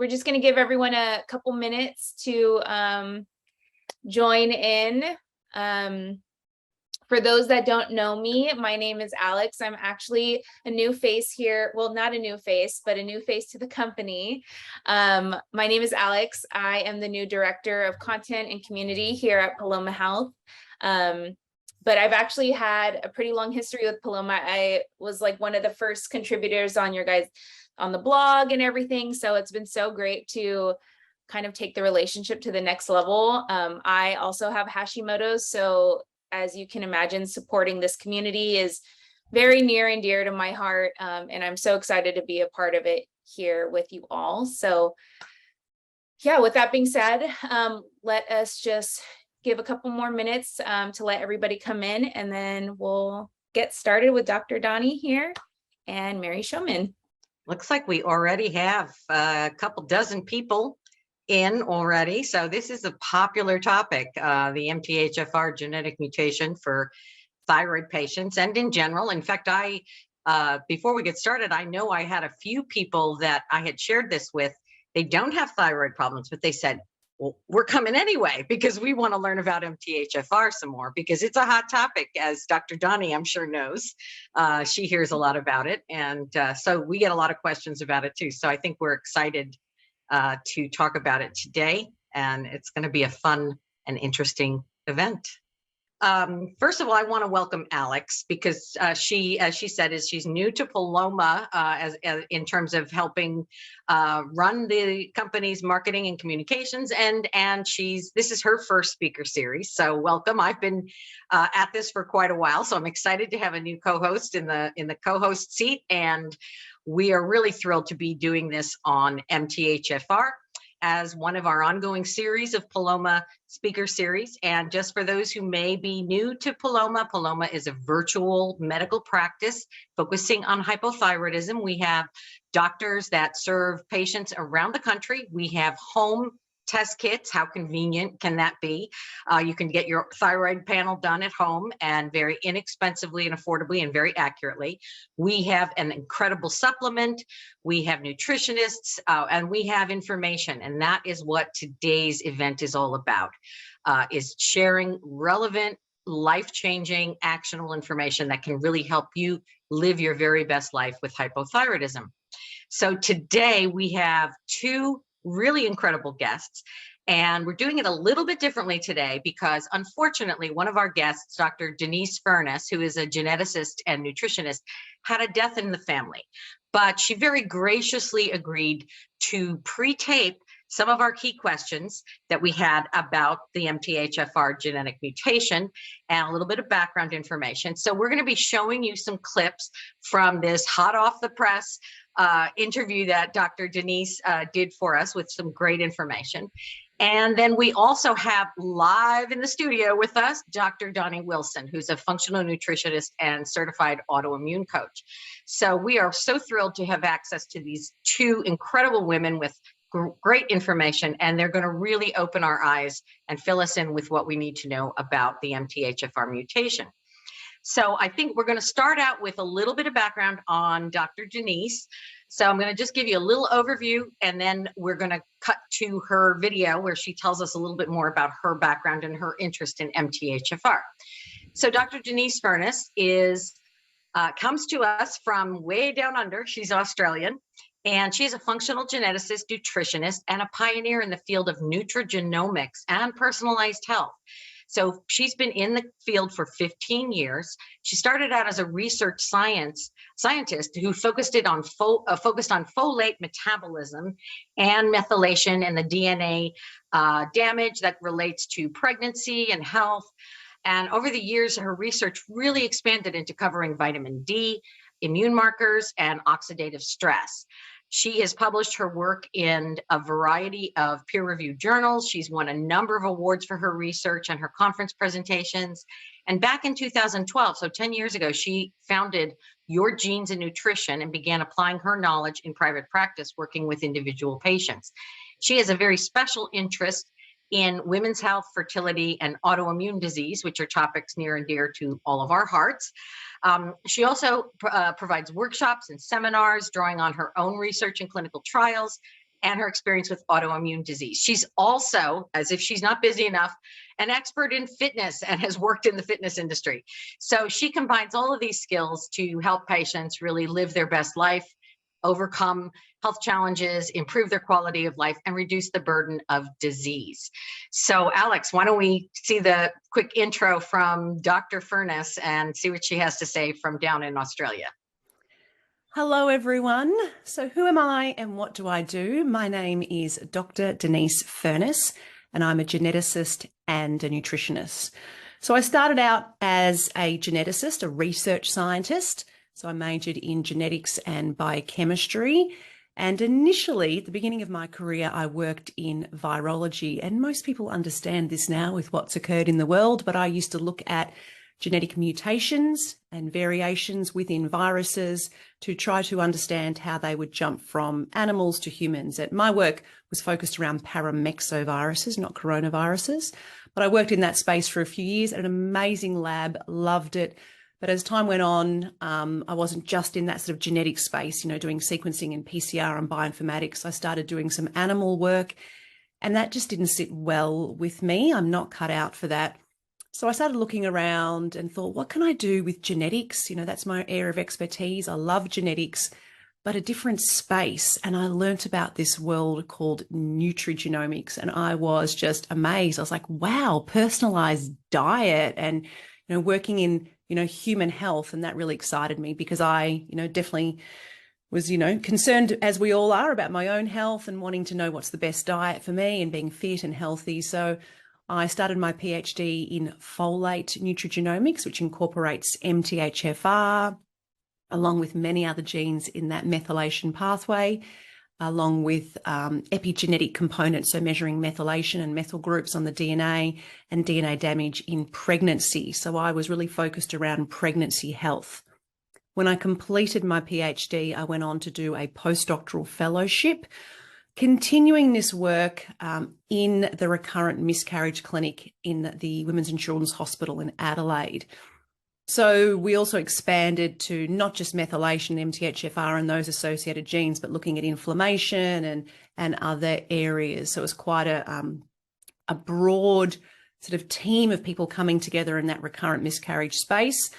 we're just going to give everyone a couple minutes to join in. For those that don't know me, my name is Alex. I'm actually a new face here. Well, not a new face, but a new face to the company. My name is Alex. I am the new Director of Content and Community here at Paloma Health. But I've actually had a pretty long history with Paloma. I was like one of the first contributors on your guys on the blog and everything. So it's been so great to kind of take the relationship to the next level. I also have Hashimoto's. So as you can imagine, supporting this community is very near and dear to my heart. And I'm so excited to be a part of it here with you all. So yeah, with that being said, let us just give a couple more minutes to let everybody come in, and then we'll get started with Dr. Donnie here and Mary Showman. Looks like we already have a couple dozen people in already. So this is a popular topic, the MTHFR genetic mutation for thyroid patients and in general. In fact, before we get started, I know I had a few people that I had shared this with. They don't have thyroid problems, but they said, well, we're coming anyway because we want to learn about MTHFR some more, because it's a hot topic, as Dr. Donnie, I'm sure, knows. She hears a lot about it. And so we get a lot of questions about it too. So I think we're excited to talk about it today, and it's going to be a fun and interesting event. First of all, I want to welcome Alex, because she, as she said, she's new to Paloma as in terms of helping run the company's marketing and communications, and this is her first speaker series. So welcome. I've been at this for quite a while, so I'm excited to have a new co-host in the co-host seat, and we are really thrilled to be doing this on MTHFR as one of our ongoing series of Paloma speaker series. And just for those who may be new to Paloma, Paloma is a virtual medical practice focusing on hypothyroidism. We have doctors that serve patients around the country. We have home test kits. How convenient can that be? You can get your thyroid panel done at home, and very inexpensively and affordably and very accurately. We have an incredible supplement. We have nutritionists, and we have information. And that is what today's event is all about, is sharing relevant, life-changing, actionable information that can really help you live your very best life with hypothyroidism. So today we have two really incredible guests, and we're doing it a little bit differently today because, unfortunately, one of our guests, Dr. Denise Furness, who is a geneticist and nutritionist, had a death in the family, but she very graciously agreed to pre-tape some of our key questions that we had about the MTHFR genetic mutation and a little bit of background information. So we're going to be showing you some clips from this hot off the press interview that Dr. Denise did for us with some great information. And then we also have live in the studio with us, Dr. Donnie Wilson, who's a functional nutritionist and certified autoimmune coach. So we are so thrilled to have access to these two incredible women with great information, and they're going to really open our eyes and fill us in with what we need to know about the MTHFR mutation. So I think we're going to start out with a little bit of background on Dr. Denise. So I'm going to just give you a little overview, and then we're going to cut to her video where she tells us a little bit more about her background and her interest in MTHFR. So Dr. Denise Furness comes to us from way down under. She's Australian, and she's a functional geneticist, nutritionist, and a pioneer in the field of nutrigenomics and personalized health. So she's been in the field for 15 years. She started out as a research scientist who focused on folate metabolism and methylation and the DNA damage that relates to pregnancy and health. And over the years, her research really expanded into covering vitamin D, immune markers, and oxidative stress. She has published her work in a variety of peer-reviewed journals. She's won a number of awards for her research and her conference presentations. And back in 2012, so 10 years ago, she founded Your Genes and Nutrition and began applying her knowledge in private practice, working with individual patients. She has a very special interest in women's health, fertility, and autoimmune disease, which are topics near and dear to all of our hearts. She also provides workshops and seminars, drawing on her own research and clinical trials. and her experience with autoimmune disease. She's also, as if she's not busy enough, an expert in fitness and has worked in the fitness industry. So she combines all of these skills to help patients really live their best life, overcome health challenges, improve their quality of life, and reduce the burden of disease. So Alex, why don't we see the quick intro from Dr. Furness and see what she has to say from down in Australia. Hello, everyone. So who am I and what do I do? My name is Dr. Denise Furness, and I'm a geneticist and a nutritionist. So I started out as a geneticist, a research scientist. So I majored in genetics and biochemistry. And initially, at the beginning of my career, I worked in virology. And most people understand this now with what's occurred in the world, but I used to look at genetic mutations and variations within viruses to try to understand how they would jump from animals to humans. And my work was focused around paramexoviruses, not coronaviruses. But I worked in that space for a few years at an amazing lab, loved it. But as time went on, I wasn't just in that sort of genetic space, doing sequencing and PCR and bioinformatics. I started doing some animal work, and that just didn't sit well with me. I'm not cut out for that. So I started looking around and thought, what can I do with genetics? That's my area of expertise. I love genetics, but a different space. And I learnt about this world called nutrigenomics, and I was just amazed. I was like, wow, personalized diet and, working in, human health. And that really excited me because I, definitely was, concerned, as we all are, about my own health and wanting to know what's the best diet for me and being fit and healthy. So I started my PhD in folate nutrigenomics, which incorporates MTHFR, along with many other genes in that methylation pathway, along with epigenetic components, so measuring methylation and methyl groups on the DNA and DNA damage in pregnancy. So I was really focused around pregnancy health. When I completed my PhD, I went on to do a postdoctoral fellowship, continuing this work in the recurrent miscarriage clinic in the Women's and Children's Hospital in Adelaide. So we also expanded to not just methylation, MTHFR and those associated genes, but looking at inflammation and other areas. So it was quite a broad sort of team of people coming together in that recurrent miscarriage space.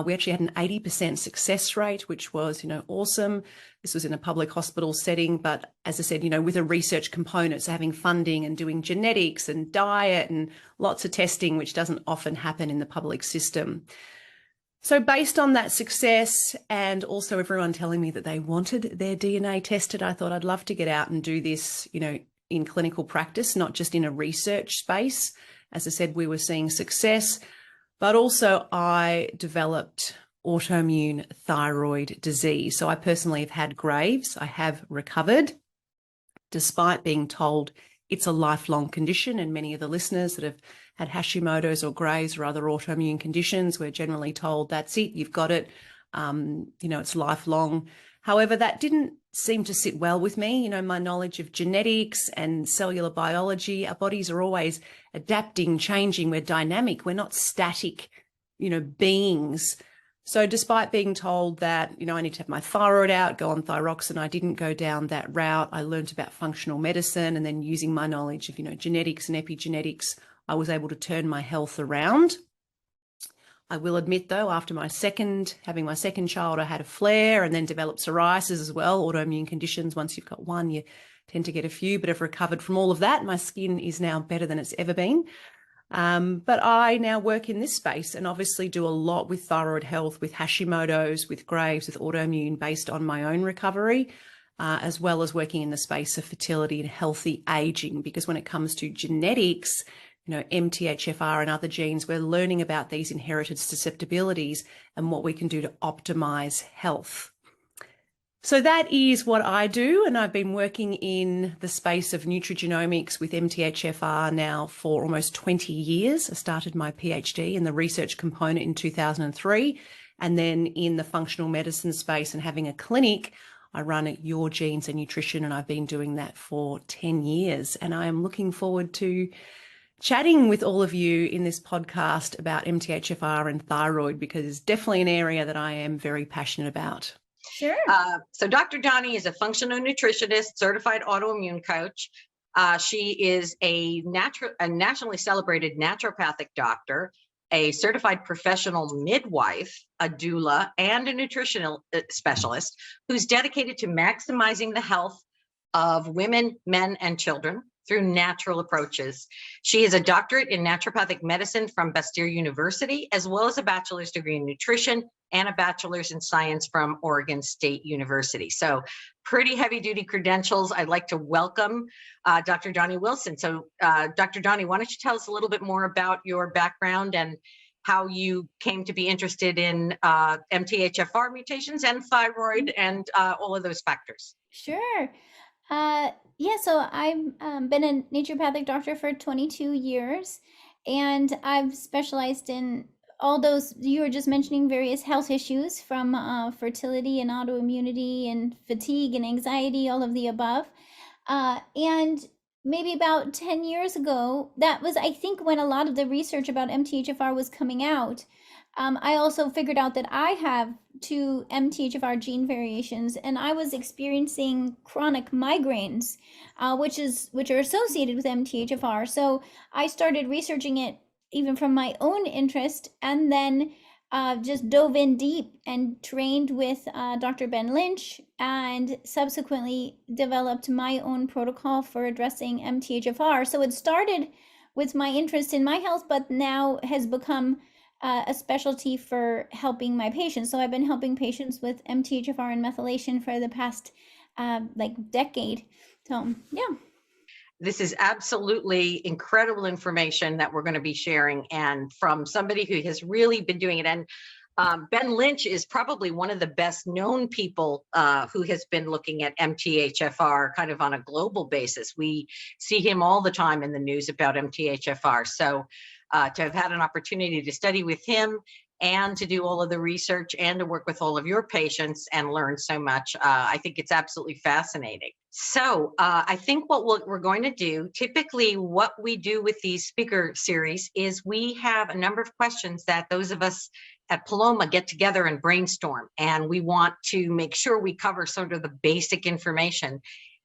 We actually had an 80% success rate, which was, awesome. This was in a public hospital setting, but as I said, with a research component, so having funding and doing genetics and diet and lots of testing, which doesn't often happen in the public system. So based on that success and also everyone telling me that they wanted their DNA tested, I thought I'd love to get out and do this, in clinical practice, not just in a research space. As I said, we were seeing success. But also I developed autoimmune thyroid disease. So I personally have had Graves. I have recovered, despite being told it's a lifelong condition. And many of the listeners that have had Hashimoto's or Graves or other autoimmune conditions, we're generally told that's it, you've got it, it's lifelong. However, that didn't seem to sit well with me. My knowledge of genetics and cellular biology, our bodies are always adapting, changing. We're dynamic. We're not static, beings. So despite being told that, I need to have my thyroid out, go on thyroxine, I didn't go down that route. I learned about functional medicine, and then using my knowledge of, genetics and epigenetics, I was able to turn my health around. I will admit, though, after having my second child, I had a flare and then developed psoriasis as well, autoimmune conditions. Once you've got one, you tend to get a few, but I've recovered from all of that. My skin is now better than it's ever been. But I now work in this space and obviously do a lot with thyroid health, with Hashimoto's, with Graves, with autoimmune based on my own recovery, as well as working in the space of fertility and healthy aging. Because when it comes to genetics, MTHFR and other genes, we're learning about these inherited susceptibilities and what we can do to optimize health. So that is what I do, and I've been working in the space of nutrigenomics with MTHFR now for almost 20 years. I started my PhD in the research component in 2003, and then in the functional medicine space and having a clinic, I run at Your Genes and Nutrition, and I've been doing that for 10 years. And I am looking forward to chatting with all of you in this podcast about MTHFR and thyroid, because it's definitely an area that I am very passionate about. Sure. So Dr. Doni is a functional nutritionist, certified autoimmune coach. She is a nationally celebrated naturopathic doctor, a certified professional midwife, a doula, and a nutritional specialist who's dedicated to maximizing the health of women, men, and children through natural approaches. She is a doctorate in naturopathic medicine from Bastyr University, as well as a bachelor's degree in nutrition and a bachelor's in science from Oregon State University. So pretty heavy duty credentials. I'd like to welcome Dr. Donnie Wilson. So Dr. Donnie, why don't you tell us a little bit more about your background and how you came to be interested in MTHFR mutations and thyroid and all of those factors? Sure. Yeah, so I've been a naturopathic doctor for 22 years, and I've specialized in all those you were just mentioning, various health issues from fertility and autoimmunity and fatigue and anxiety, all of the above. And maybe about 10 years ago, that was, I think, when a lot of the research about MTHFR was coming out. I also figured out that I have 2 MTHFR gene variations, and I was experiencing chronic migraines, which are associated with MTHFR. So I started researching it even from my own interest, and then just dove in deep and trained with Dr. Ben Lynch, and subsequently developed my own protocol for addressing MTHFR. So it started with my interest in my health, but now has become a specialty for helping my patients. So I've been helping patients with MTHFR and methylation for the past decade. So yeah. This is absolutely incredible information that we're going to be sharing, and from somebody who has really been doing it. And Ben Lynch is probably one of the best known people who has been looking at MTHFR kind of on a global basis. We see him all the time in the news about MTHFR. So to have had an opportunity to study with him and to do all of the research and to work with all of your patients and learn so much, I think it's absolutely fascinating. So I think what we're going to do, typically what we do with these speaker series is we have a number of questions that those of us at Paloma get together and brainstorm, and we want to make sure we cover sort of the basic information.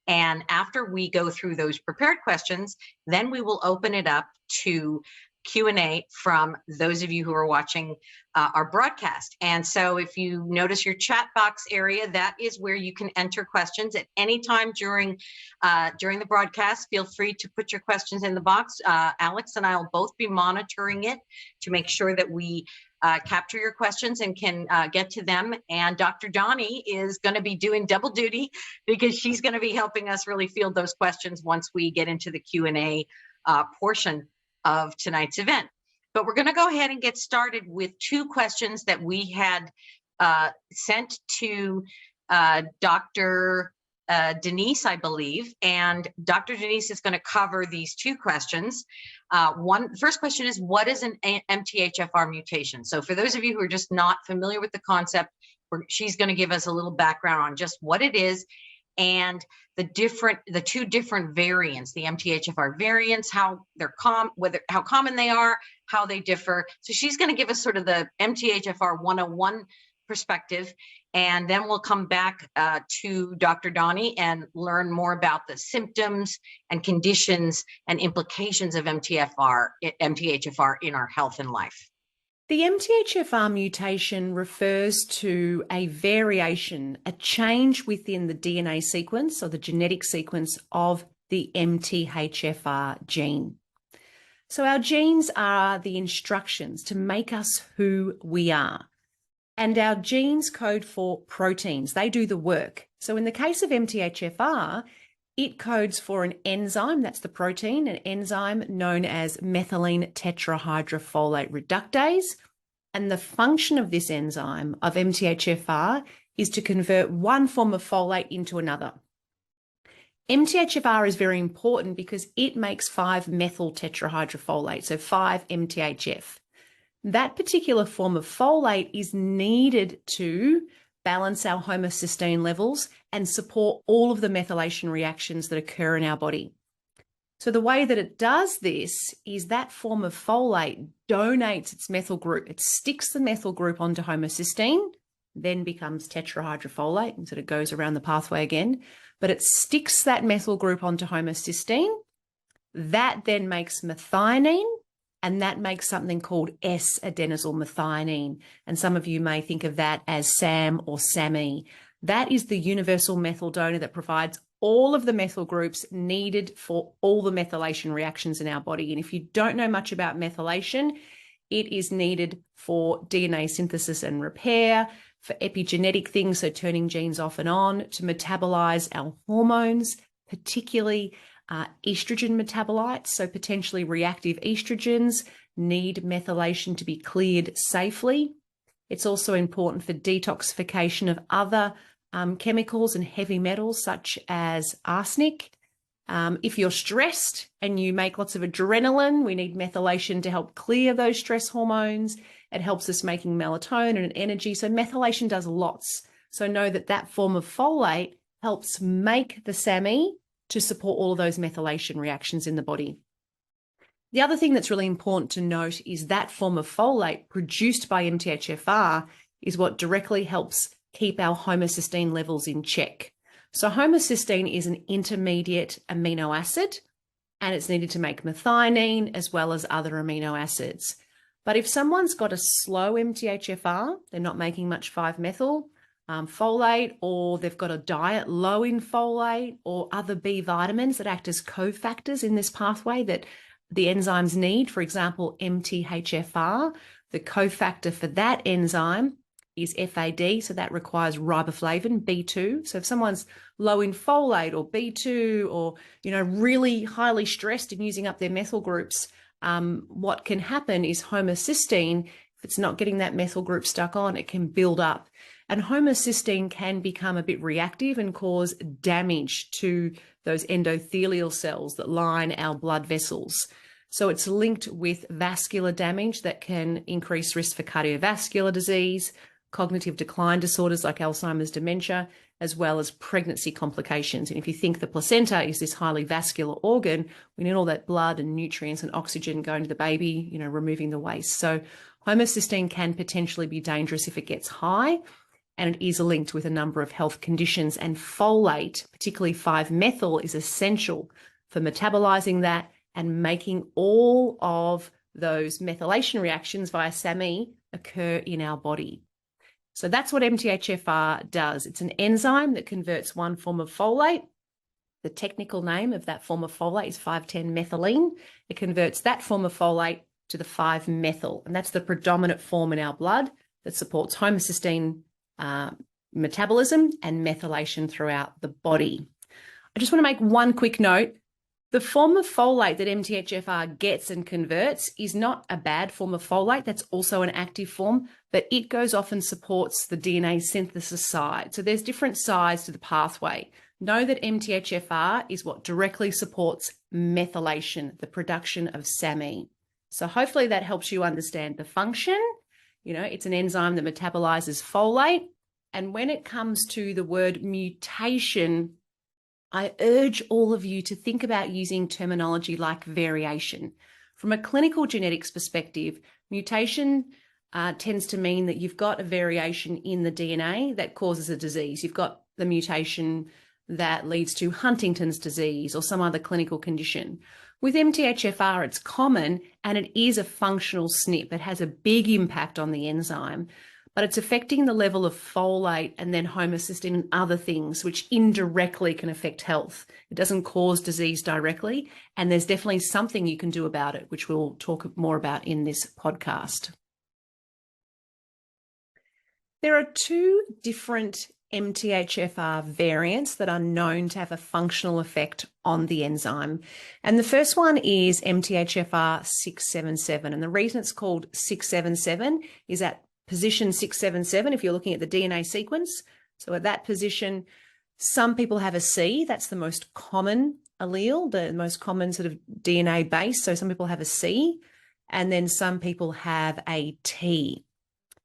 And after we go through those prepared questions, then we will open it up to Q&A from those of you who are watching our broadcast. And so if you notice your chat box area, that is where you can enter questions at any time during the broadcast. Feel free to put your questions in the box. Alex and I will both be monitoring it to make sure that we capture your questions and can get to them. And Dr. Doni is going to be doing double duty because she's going to be helping us really field those questions once we get into the Q&A portion of tonight's event. But we're going to go ahead and get started with 2 questions that we had sent to Dr. Denise, I believe, and Dr. Denise is going to cover these 2 questions. First question is, what is an MTHFR mutation? So for those of you who are just not familiar with the concept, she's going to give us a little background on just what it is and the 2 different variants, the MTHFR variants, how common they are, how they differ. So she's going to give us sort of the MTHFR 101 perspective, and then we'll come back to Dr. Doni and learn more about the symptoms and conditions and implications of MTHFR in our health and life. The MTHFR mutation refers to a variation, a change within the DNA sequence or the genetic sequence of the MTHFR gene. So our genes are the instructions to make us who we are. And our genes code for proteins. They do the work. So in the case of MTHFR, it codes for an enzyme, that's the protein, an enzyme known as methylenetetrahydrofolate reductase. And the function of this enzyme of MTHFR is to convert one form of folate into another. MTHFR is very important because it makes 5-methyl tetrahydrofolate, so 5-MTHF. That particular form of folate is needed to balance our homocysteine levels and support all of the methylation reactions that occur in our body. So the way that it does this is that form of folate donates its methyl group. It sticks the methyl group onto homocysteine, then becomes tetrahydrofolate, and sort of goes around the pathway again. But it sticks that methyl group onto homocysteine. That then makes methionine, and that makes something called S-adenosyl methionine. And some of you may think of that as SAM or SAMe. That is the universal methyl donor that provides all of the methyl groups needed for all the methylation reactions in our body. And if you don't know much about methylation, it is needed for DNA synthesis and repair, for epigenetic things, so turning genes off and on, to metabolize our hormones, particularly estrogen metabolites, so potentially reactive estrogens need methylation to be cleared safely. It's also important for detoxification of other chemicals and heavy metals such as arsenic. If you're stressed and you make lots of adrenaline, we need methylation to help clear those stress hormones. It helps us making melatonin and energy. So methylation does lots. So know that that form of folate helps make the SAMe to support all of those methylation reactions in the body. The other thing that's really important to note is that form of folate produced by MTHFR is what directly helps keep our homocysteine levels in check. So homocysteine is an intermediate amino acid, and it's needed to make methionine as well as other amino acids. But if someone's got a slow MTHFR, they're not making much 5-methyl folate, or they've got a diet low in folate or other B vitamins that act as cofactors in this pathway that the enzymes need, for example, MTHFR, the cofactor for that enzyme is FAD, so that requires riboflavin, B2. So if someone's low in folate or B2 or, really highly stressed and using up their methyl groups, what can happen is homocysteine, if it's not getting that methyl group stuck on, it can build up. And homocysteine can become a bit reactive and cause damage to those endothelial cells that line our blood vessels. So it's linked with vascular damage that can increase risk for cardiovascular disease, cognitive decline disorders like Alzheimer's dementia, as well as pregnancy complications. And if you think the placenta is this highly vascular organ, we need all that blood and nutrients and oxygen going to the baby, removing the waste. So homocysteine can potentially be dangerous if it gets high, and it is linked with a number of health conditions. And folate, particularly 5-methyl, is essential for metabolizing that and making all of those methylation reactions via SAMe occur in our body. So that's what MTHFR does. It's an enzyme that converts one form of folate. The technical name of that form of folate is 5,10-methylene. It converts that form of folate to the 5-methyl, and that's the predominant form in our blood that supports homocysteine metabolism and methylation throughout the body. I just want to make one quick note. The form of folate that MTHFR gets and converts is not a bad form of folate. That's also an active form, but it goes off and supports the DNA synthesis side. So there's different sides to the pathway. Know that MTHFR is what directly supports methylation, the production of SAMe. So hopefully that helps you understand the function. It's an enzyme that metabolizes folate. And when it comes to the word mutation, I urge all of you to think about using terminology like variation. From a clinical genetics perspective, mutation tends to mean that you've got a variation in the DNA that causes a disease. You've got the mutation that leads to Huntington's disease or some other clinical condition. With MTHFR, it's common and it is a functional SNP. It has a big impact on the enzyme, but it's affecting the level of folate and then homocysteine and other things, which indirectly can affect health. It doesn't cause disease directly, and there's definitely something you can do about it, which we'll talk more about in this podcast. There are 2 different MTHFR variants that are known to have a functional effect on the enzyme. And the first one is MTHFR 677. And the reason it's called 677 is at position 677, if you're looking at the DNA sequence. So at that position, some people have a C. That's the most common allele, the most common sort of DNA base. So some people have a C, and then some people have a T.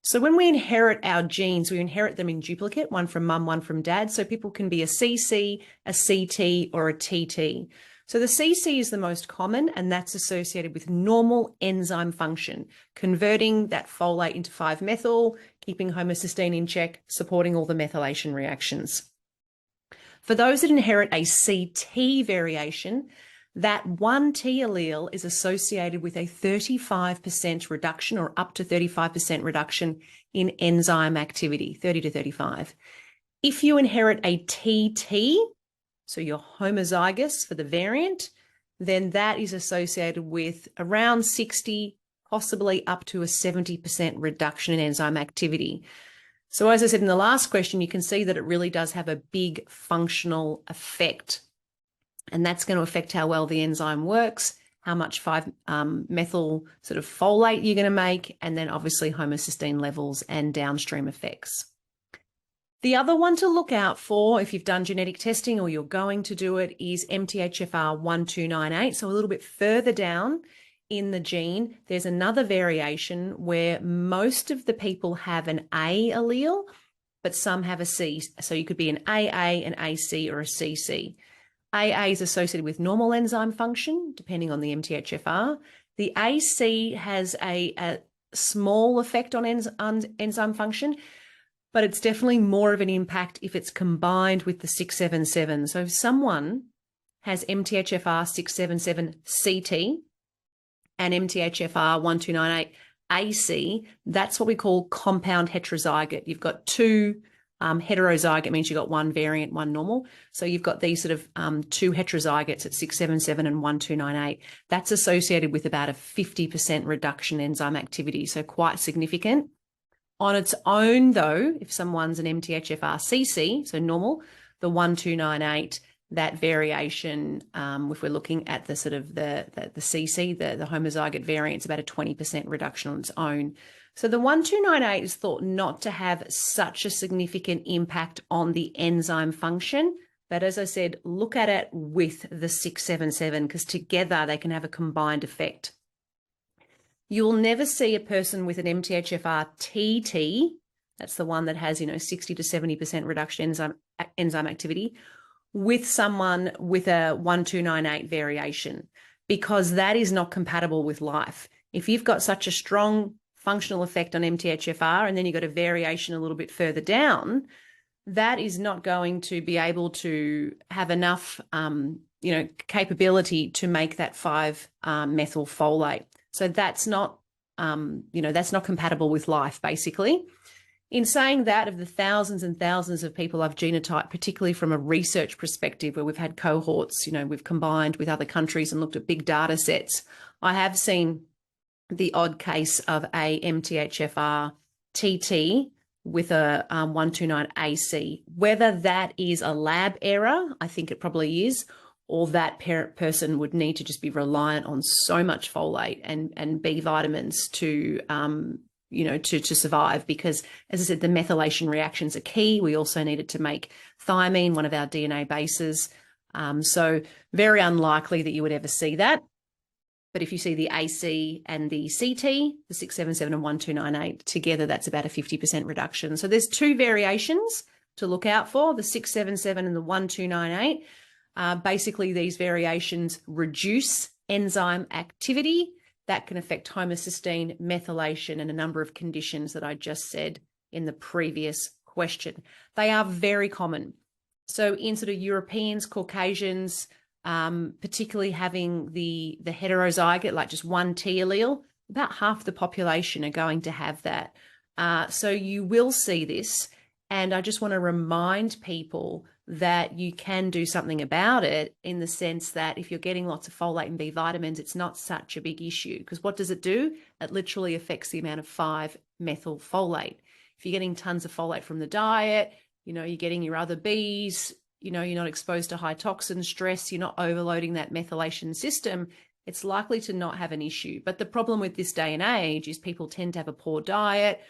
So when we inherit our genes, we inherit them in duplicate, one from mum, one from dad. So people can be a CC, a CT, or a TT. So the CC is the most common, and that's associated with normal enzyme function, converting that folate into 5-methyl, keeping homocysteine in check, supporting all the methylation reactions. For those that inherit a CT variation, that 1T allele is associated with a 35% reduction or up to 35% reduction in enzyme activity, 30 to 35. If you inherit a TT, so you're homozygous for the variant, then that is associated with around 60, possibly up to a 70% reduction in enzyme activity. So as I said in the last question, you can see that it really does have a big functional effect. And that's going to affect how well the enzyme works, how much 5-methyl sort of folate you're going to make, and then obviously homocysteine levels and downstream effects. The other one to look out for if you've done genetic testing or you're going to do it is MTHFR 1298. So a little bit further down in the gene, there's another variation where most of the people have an A allele, but some have a C. So you could be an AA, an AC, or a CC. AA is associated with normal enzyme function, depending on the MTHFR. The AC has a small effect on enzyme function, but it's definitely more of an impact if it's combined with the 677. So if someone has MTHFR 677 CT and MTHFR 1298 AC, that's what we call compound heterozygote. You've got two heterozygote, means you've got one variant, one normal. So you've got these sort of two heterozygotes at 677 and 1298. That's associated with about a 50% reduction in enzyme activity, so quite significant. On its own, though, if someone's an MTHFR CC, so normal, the 1298, that variation, if we're looking at the sort of the CC, the homozygote variant, it's about a 20% reduction on its own. So the 1298 is thought not to have such a significant impact on the enzyme function. But as I said, look at it with the 677 because together they can have a combined effect. You'll never see a person with an MTHFR TT, that's the one that has, 60 to 70% reduction in enzyme activity, with someone with a 1298 variation, because that is not compatible with life. If you've got such a strong functional effect on MTHFR and then you've got a variation a little bit further down, that is not going to be able to have enough, capability to make that 5-methyl folate. So that's not, that's not compatible with life, basically. In saying that, of the thousands and thousands of people I've genotyped, particularly from a research perspective, where we've had cohorts, we've combined with other countries and looked at big data sets, I have seen the odd case of a MTHFR TT with a 129 AC. Whether that is a lab error, I think it probably is, or that person would need to just be reliant on so much folate and B vitamins to survive, because, as I said, the methylation reactions are key. We also needed to make thymine, one of our DNA bases. So very unlikely that you would ever see that. But if you see the AC and the CT, the 677 and 1298 together, that's about a 50% reduction. So there's two variations to look out for, the 677 and the 1298. Basically, these variations reduce enzyme activity. That can affect homocysteine, methylation, and a number of conditions that I just said in the previous question. They are very common. So in sort of Europeans, Caucasians, particularly having the heterozygote, like just one T allele, about half the population are going to have that. So you will see this. And I just want to remind people that you can do something about it, in the sense that if you're getting lots of folate and B vitamins, it's not such a big issue, because what does it do? It literally affects the amount of 5-methyl folate. If you're getting tons of folate from the diet, you're getting your other Bs, you're not exposed to high toxin stress, you're not overloading that methylation system, it's likely to not have an issue. But the problem with this day and age is people tend to have a poor diet.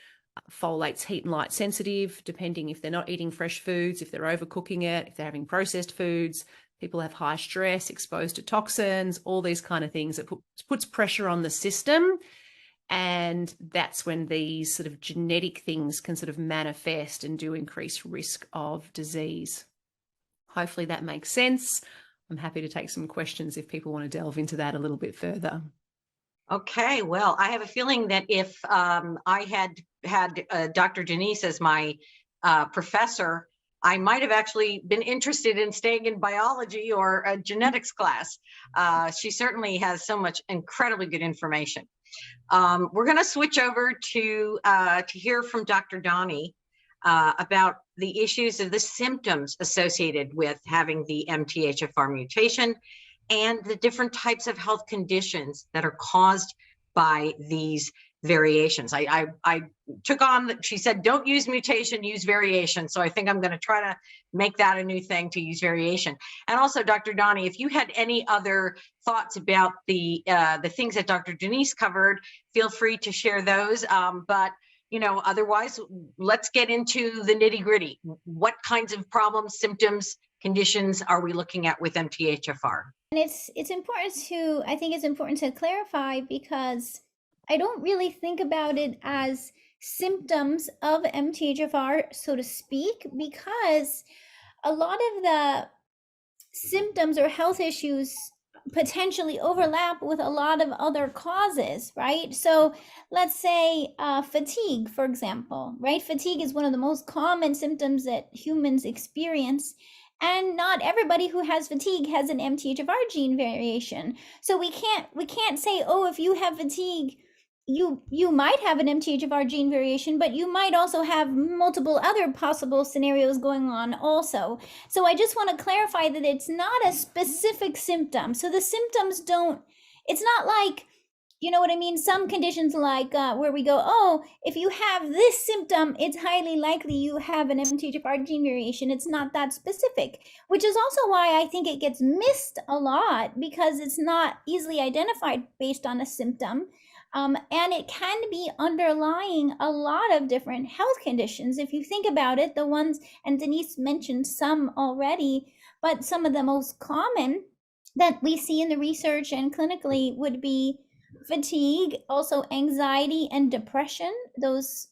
Folate's heat and light sensitive, depending if they're not eating fresh foods, if they're overcooking it, if they're having processed foods. People have high stress, exposed to toxins, all these kind of things. It puts pressure on the system. And that's when these sort of genetic things can sort of manifest and do increase risk of disease. Hopefully that makes sense. I'm happy to take some questions if people want to delve into that a little bit further. Okay, well, I have a feeling that if I had Dr. Denise as my professor, I might have actually been interested in staying in biology or a genetics class. She certainly has so much incredibly good information. We're going to switch over to hear from Dr. Doni about the issues of the symptoms associated with having the MTHFR mutation and the different types of health conditions that are caused by these variations. I took on, she said, don't use mutation, use variation. So I think I'm going to try to make that a new thing, to use variation. And also, Dr. Doni, if you had any other thoughts about the things that Dr. Denise covered, feel free to share those. But otherwise, let's get into the nitty gritty. What kinds of problems, symptoms, conditions are we looking at with MTHFR? And it's important to, I think it's important to clarify, because I don't really think about it as symptoms of MTHFR, so to speak, because a lot of the symptoms or health issues potentially overlap with a lot of other causes, right? So let's say fatigue, for example, right? Fatigue is one of the most common symptoms that humans experience. And not everybody who has fatigue has an MTHFR gene variation. So we can't say, oh, if you have fatigue, you might have an MTHFR gene variation, but you might also have multiple other possible scenarios going on also. So I just want to clarify that it's not a specific symptom. So the symptoms it's not like, you know what I mean? Some conditions like where we go, oh, if you have this symptom, it's highly likely you have an MTHFR gene variation. It's not that specific, which is also why I think it gets missed a lot, because it's not easily identified based on a symptom. And it can be underlying a lot of different health conditions. If you think about it, the ones, and Denise mentioned some already, but some of the most common that we see in the research and clinically would be fatigue, also anxiety and depression. Those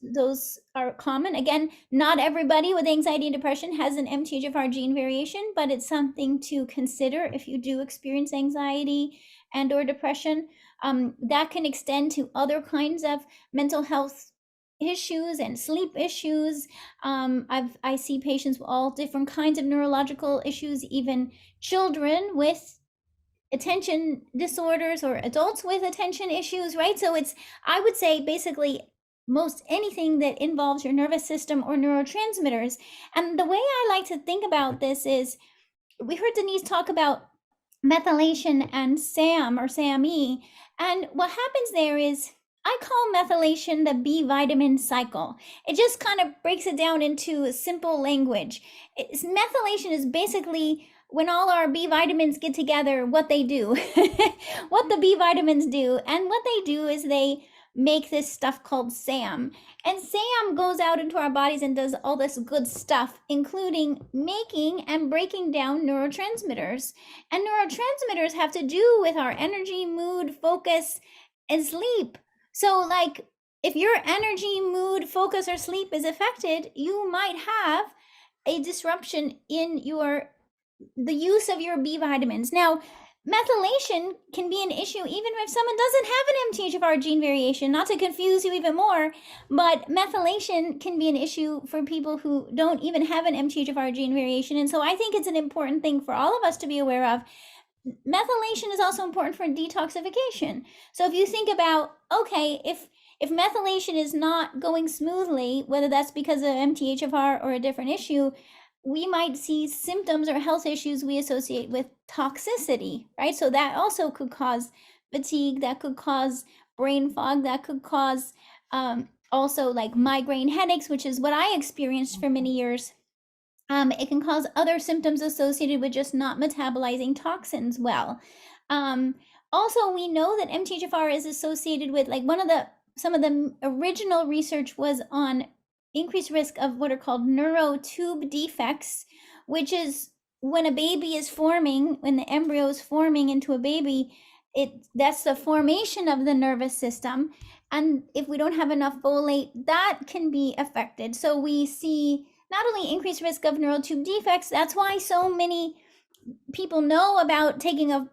are common. Again, not everybody with anxiety and depression has an MTHFR gene variation, but it's something to consider if you do experience anxiety and or depression. That can extend to other kinds of mental health issues and sleep issues. I see patients with all different kinds of neurological issues, even children with attention disorders or adults with attention issues, right? So I would say basically most anything that involves your nervous system or neurotransmitters. And the way I like to think about this is, we heard Denise talk about methylation and SAM or SAMe. And what happens there is, I call methylation the B vitamin cycle. It just kind of breaks it down into simple language. Methylation is basically when all our B vitamins get together, what they do, what the B vitamins do. And what they do is they make this stuff called SAM. And SAM goes out into our bodies and does all this good stuff, including making and breaking down neurotransmitters. And neurotransmitters have to do with our energy, mood, focus, and sleep. So like, if your energy, mood, focus, or sleep is affected, you might have a disruption in the use of your B vitamins. Now, methylation can be an issue even if someone doesn't have an MTHFR gene variation, not to confuse you even more, but methylation can be an issue for people who don't even have an MTHFR gene variation. And so I think it's an important thing for all of us to be aware of. Methylation is also important for detoxification. So if you think about, okay, if methylation is not going smoothly, whether that's because of MTHFR or a different issue, we might see symptoms or health issues we associate with toxicity, right? So that also could cause fatigue, that could cause brain fog, that could cause also like migraine headaches, which is what I experienced for many years. It can cause other symptoms associated with just not metabolizing toxins well. Also, we know that MTHFR is associated with, like, some of the original research was on increased risk of what are called neurotube defects, which is when a baby is forming, when the embryo is forming into a baby, that's the formation of the nervous system. And if we don't have enough folate, that can be affected. So we see not only increased risk of neurotube defects, that's why so many people know about taking a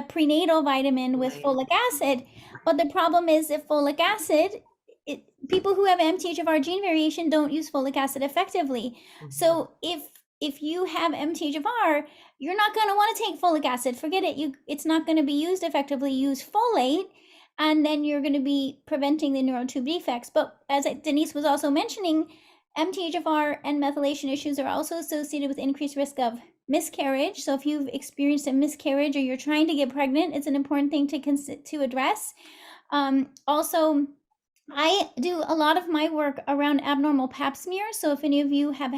prenatal vitamin with folic acid, but the problem is if folic acid, people who have MTHFR gene variation don't use folic acid effectively. So if you have MTHFR, you're not going to want to take folic acid. Forget it. It's not going to be used effectively. Use folate, and then you're going to be preventing the neurotube defects. But as Denise was also mentioning, MTHFR and methylation issues are also associated with increased risk of miscarriage. So if you've experienced a miscarriage or you're trying to get pregnant, it's an important thing to address. Also, I do a lot of my work around abnormal pap smear. So if any of you have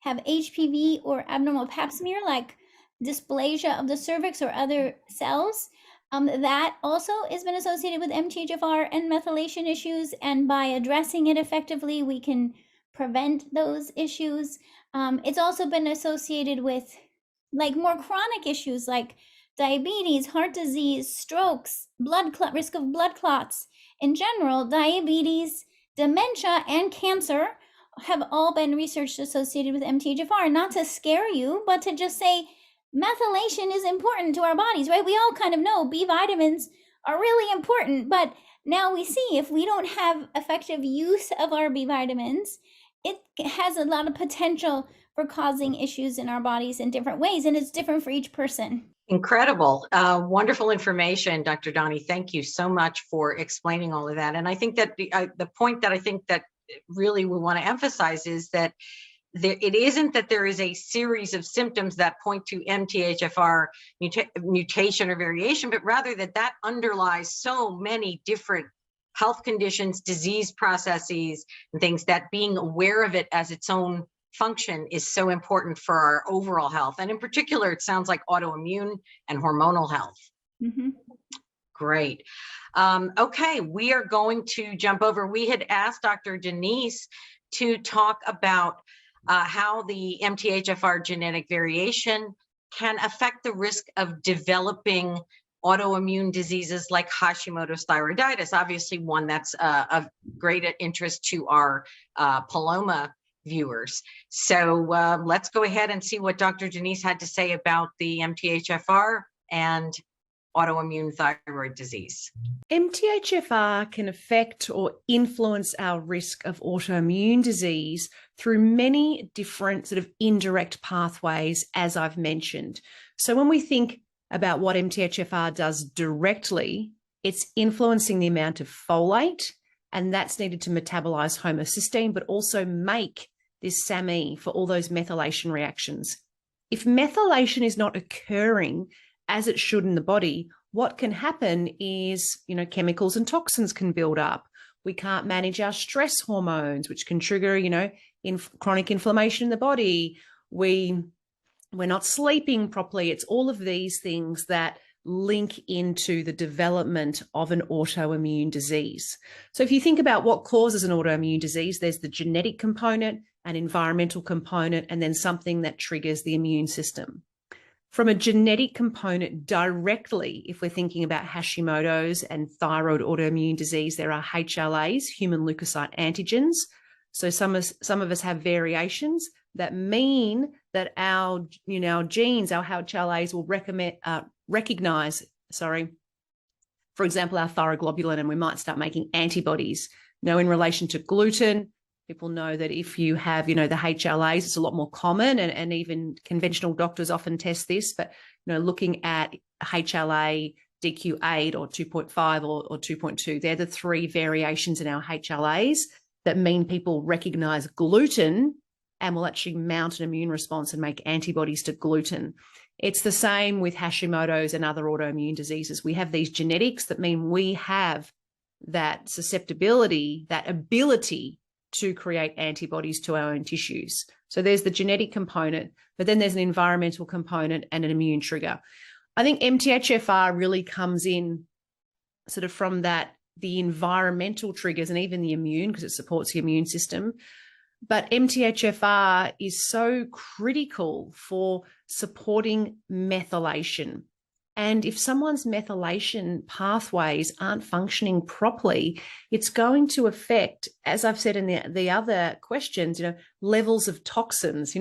HPV or abnormal pap smear, like dysplasia of the cervix or other cells, that also has been associated with MTHFR and methylation issues. And by addressing it effectively, we can prevent those issues. It's also been associated with like more chronic issues like diabetes, heart disease, strokes, risk of blood clots. In general, diabetes, dementia, and cancer have all been researched associated with MTHFR. Not to scare you, but to just say methylation is important to our bodies, right? We all kind of know B vitamins are really important, but now we see if we don't have effective use of our B vitamins, it has a lot of potential for causing issues in our bodies in different ways, and it's different for each person. Incredible. Wonderful information, Dr. Doni. Thank you so much for explaining all of that. And I think that the point that I think that really we want to emphasize is that it isn't that there is a series of symptoms that point to MTHFR mutation or variation, but rather that underlies so many different health conditions, disease processes, and things that being aware of it as its own function is so important for our overall health. And in particular, it sounds like autoimmune and hormonal health. Great. Okay, we are going to jump over. We had asked Dr. Denise to talk about how the MTHFR genetic variation can affect the risk of developing autoimmune diseases like Hashimoto's thyroiditis, obviously one that's of great interest to our Paloma viewers. So let's go ahead and see what Dr. Denise had to say about the MTHFR and autoimmune thyroid disease. MTHFR can affect or influence our risk of autoimmune disease through many different sort of indirect pathways, as I've mentioned. So when we think about what MTHFR does directly, it's influencing the amount of folate, and that's needed to metabolize homocysteine, but also make this SAMe for all those methylation reactions. If methylation is not occurring as it should in the body, what can happen is, chemicals and toxins can build up. We can't manage our stress hormones, which can trigger, chronic inflammation in the body. We're not sleeping properly. It's all of these things that link into the development of an autoimmune disease. So if you think about what causes an autoimmune disease, there's the genetic component, an environmental component, and then something that triggers the immune system. From a genetic component directly, if we're thinking about Hashimoto's and thyroid autoimmune disease, there are HLAs, human leukocyte antigens. So some of us have variations that mean that our genes, our HLAs will recognize, for example, our thyroglobulin, and we might start making antibodies. In relation to gluten, people know that if you have, the HLAs, it's a lot more common, and even conventional doctors often test this, but, looking at HLA DQ8 or 2.5 or 2.2, they're the three variations in our HLAs that mean people recognize gluten and will actually mount an immune response and make antibodies to gluten. It's the same with Hashimoto's and other autoimmune diseases. We have these genetics that mean we have that susceptibility, that ability to create antibodies to our own tissues. So there's the genetic component, but then there's an environmental component and an immune trigger. I think MTHFR really comes in sort of from the environmental triggers and even the immune, because it supports the immune system. But MTHFR is so critical for supporting methylation. And if someone's methylation pathways aren't functioning properly, it's going to affect, as I've said in the other questions, levels of toxins.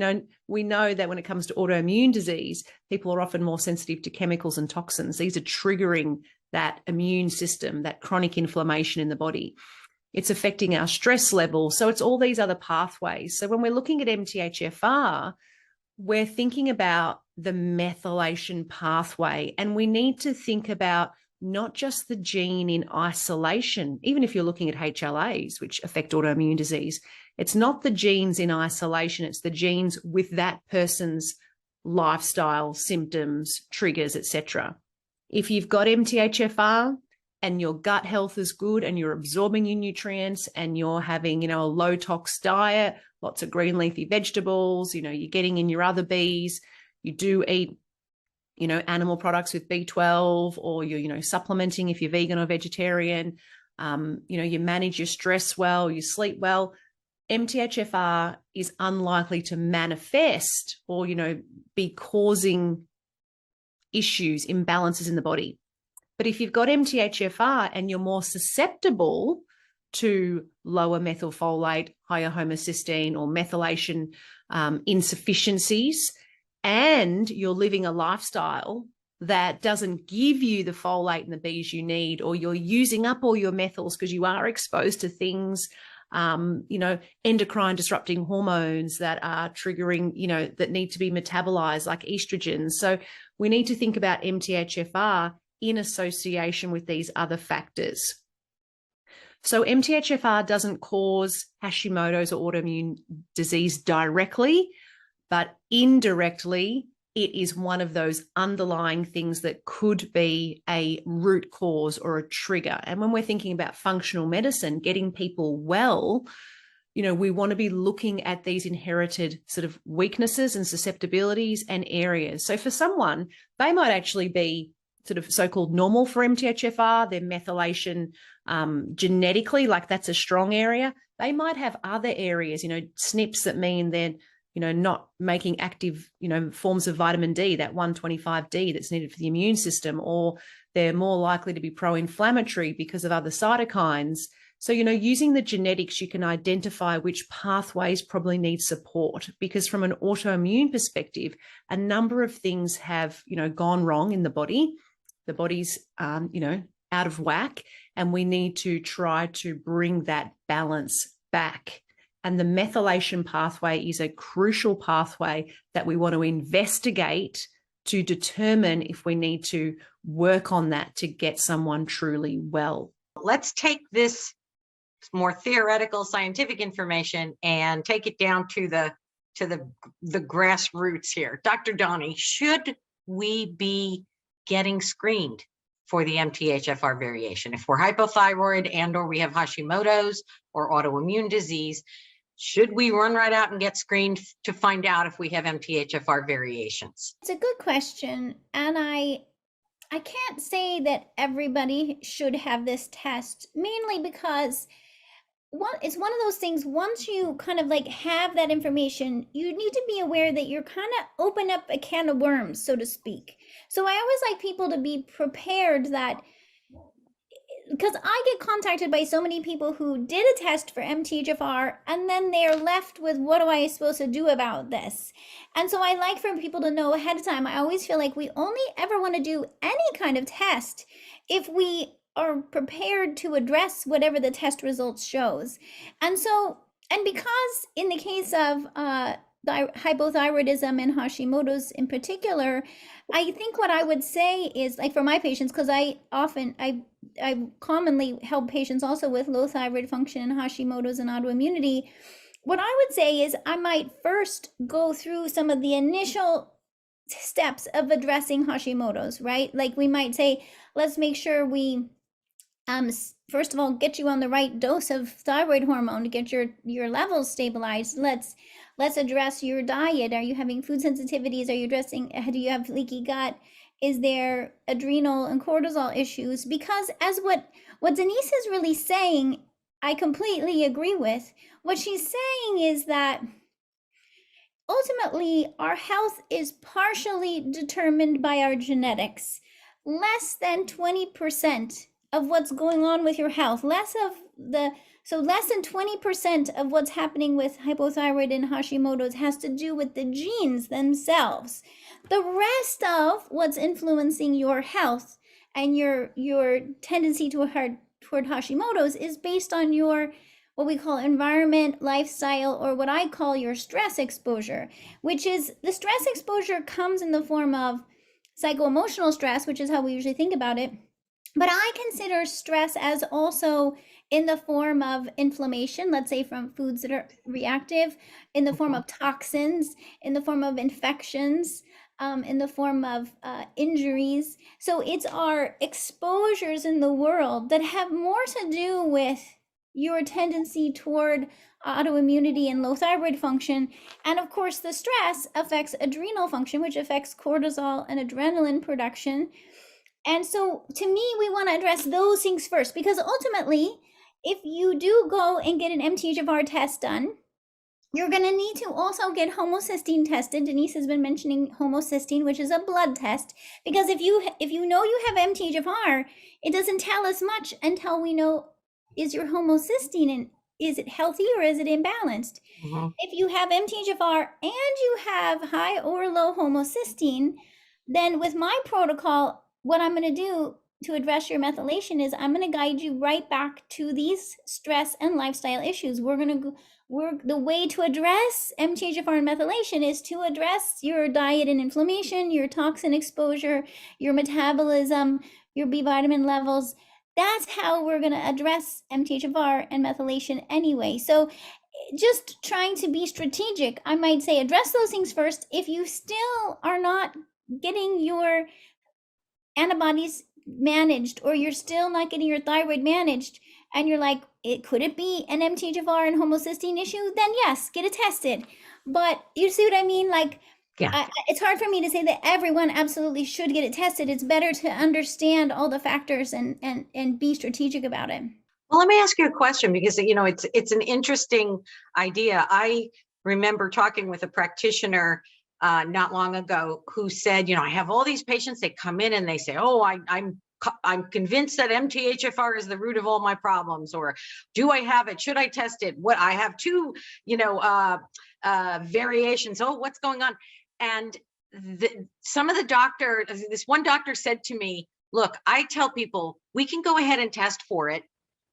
We know that when it comes to autoimmune disease, people are often more sensitive to chemicals and toxins. These are triggering that immune system, that chronic inflammation in the body. It's affecting our stress level. So it's all these other pathways. So when we're looking at MTHFR, we're thinking about the methylation pathway, and we need to think about not just the gene in isolation. Even if you're looking at HLAs, which affect autoimmune disease, it's not the genes in isolation, it's the genes with that person's lifestyle, symptoms, triggers, etc. If you've got MTHFR and your gut health is good and you're absorbing your nutrients and you're having, a low tox diet, lots of green leafy vegetables, you're getting in your other Bs, you do eat, animal products with B12, or you're, supplementing if you're vegan or vegetarian, you manage your stress well, you sleep well, MTHFR is unlikely to manifest or, be causing issues, imbalances in the body. But if you've got MTHFR and you're more susceptible to lower methylfolate, higher homocysteine, or methylation insufficiencies, and you're living a lifestyle that doesn't give you the folate and the Bs you need, or you're using up all your methyls because you are exposed to things, endocrine disrupting hormones that are triggering, that need to be metabolized, like estrogens. So we need to think about MTHFR in association with these other factors. So MTHFR doesn't cause Hashimoto's or autoimmune disease directly, but indirectly, it is one of those underlying things that could be a root cause or a trigger. And when we're thinking about functional medicine, getting people well, we want to be looking at these inherited sort of weaknesses and susceptibilities and areas. So for someone, they might actually be sort of so-called normal for MTHFR, their methylation genetically, like that's a strong area. They might have other areas, SNPs that mean they're, not making active, forms of vitamin D, that 125D that's needed for the immune system, or they're more likely to be pro-inflammatory because of other cytokines. So, using the genetics, you can identify which pathways probably need support, because from an autoimmune perspective, a number of things have, gone wrong in the body. The body's, out of whack, and we need to try to bring that balance back. And the methylation pathway is a crucial pathway that we want to investigate to determine if we need to work on that to get someone truly well. Let's take this more theoretical scientific information and take it down to the grassroots here. Dr. Doni, should we be getting screened for the MTHFR variation? If we're hypothyroid and or we have Hashimoto's or autoimmune disease, should we run right out and get screened to find out if we have MTHFR variations? It's a good question, and I can't say that everybody should have this test, mainly because it's one of those things, once you kind of like have that information, you need to be aware that you're kind of open up a can of worms, so to speak. So I always like people to be prepared that, because I get contacted by so many people who did a test for MTHFR and then they're left with, what am I supposed to do about this? And so I like for people to know ahead of time. I always feel like we only ever want to do any kind of test if we are prepared to address whatever the test results shows. And so, and because in the case of hypothyroidism and Hashimoto's in particular, I think what I would say is, like for my patients, because I commonly help patients also with low thyroid function and Hashimoto's and autoimmunity, what I would say is I might first go through some of the initial steps of addressing Hashimoto's, right? Like we might say, let's make sure we first of all get you on the right dose of thyroid hormone to get your levels stabilized. Let's address your diet. Are you having food sensitivities? Are you do you have leaky gut? Is there adrenal and cortisol issues? Because as what Denise is really saying, I completely agree with. What she's saying is that ultimately our health is partially determined by our genetics. less than 20% of what's going on with your health, so less than 20% of what's happening with hypothyroid and Hashimoto's has to do with the genes themselves. The rest of what's influencing your health and your tendency toward Hashimoto's is based on your what we call environment, lifestyle, or what I call your stress exposure, which is the stress exposure comes in the form of psycho-emotional stress, which is how we usually think about it. But I consider stress as also in the form of inflammation, let's say from foods that are reactive, in the form of toxins, in the form of infections, in the form of injuries. So it's our exposures in the world that have more to do with your tendency toward autoimmunity and low thyroid function. And of course, the stress affects adrenal function, which affects cortisol and adrenaline production. And so to me, we want to address those things first, because ultimately, if you do go and get an MTHFR test done, you're going to need to also get homocysteine tested. Denise has been mentioning homocysteine, which is a blood test, because if you know you have MTHFR, it doesn't tell us much until we know, is your homocysteine and is it healthy or is it imbalanced? If you have MTHFR and you have high or low homocysteine, then with my protocol, what I'm going to do to address your methylation is I'm going to guide you right back to these stress and lifestyle issues. The way to address MTHFR and methylation is to address your diet and inflammation, your toxin exposure, your metabolism, your B vitamin levels. That's how we're going to address MTHFR and methylation anyway. So just trying to be strategic, I might say address those things first. If you still are not getting your antibodies managed, or you're still not getting your thyroid managed, and you're like, could it be an MTHFR and homocysteine issue? Then yes, get it tested. But you see what I mean? Like, yeah, it's hard for me to say that everyone absolutely should get it tested. It's better to understand all the factors and be strategic about it. Well, let me ask you a question, because it's an interesting idea. I remember talking with a practitioner not long ago who said, I have all these patients, they come in and they say, oh, I'm convinced that MTHFR is the root of all my problems, or do I have it? Should I test it? What, I have two, variations. Oh, what's going on? And some of the doctors, this one doctor said to me, look, I tell people we can go ahead and test for it,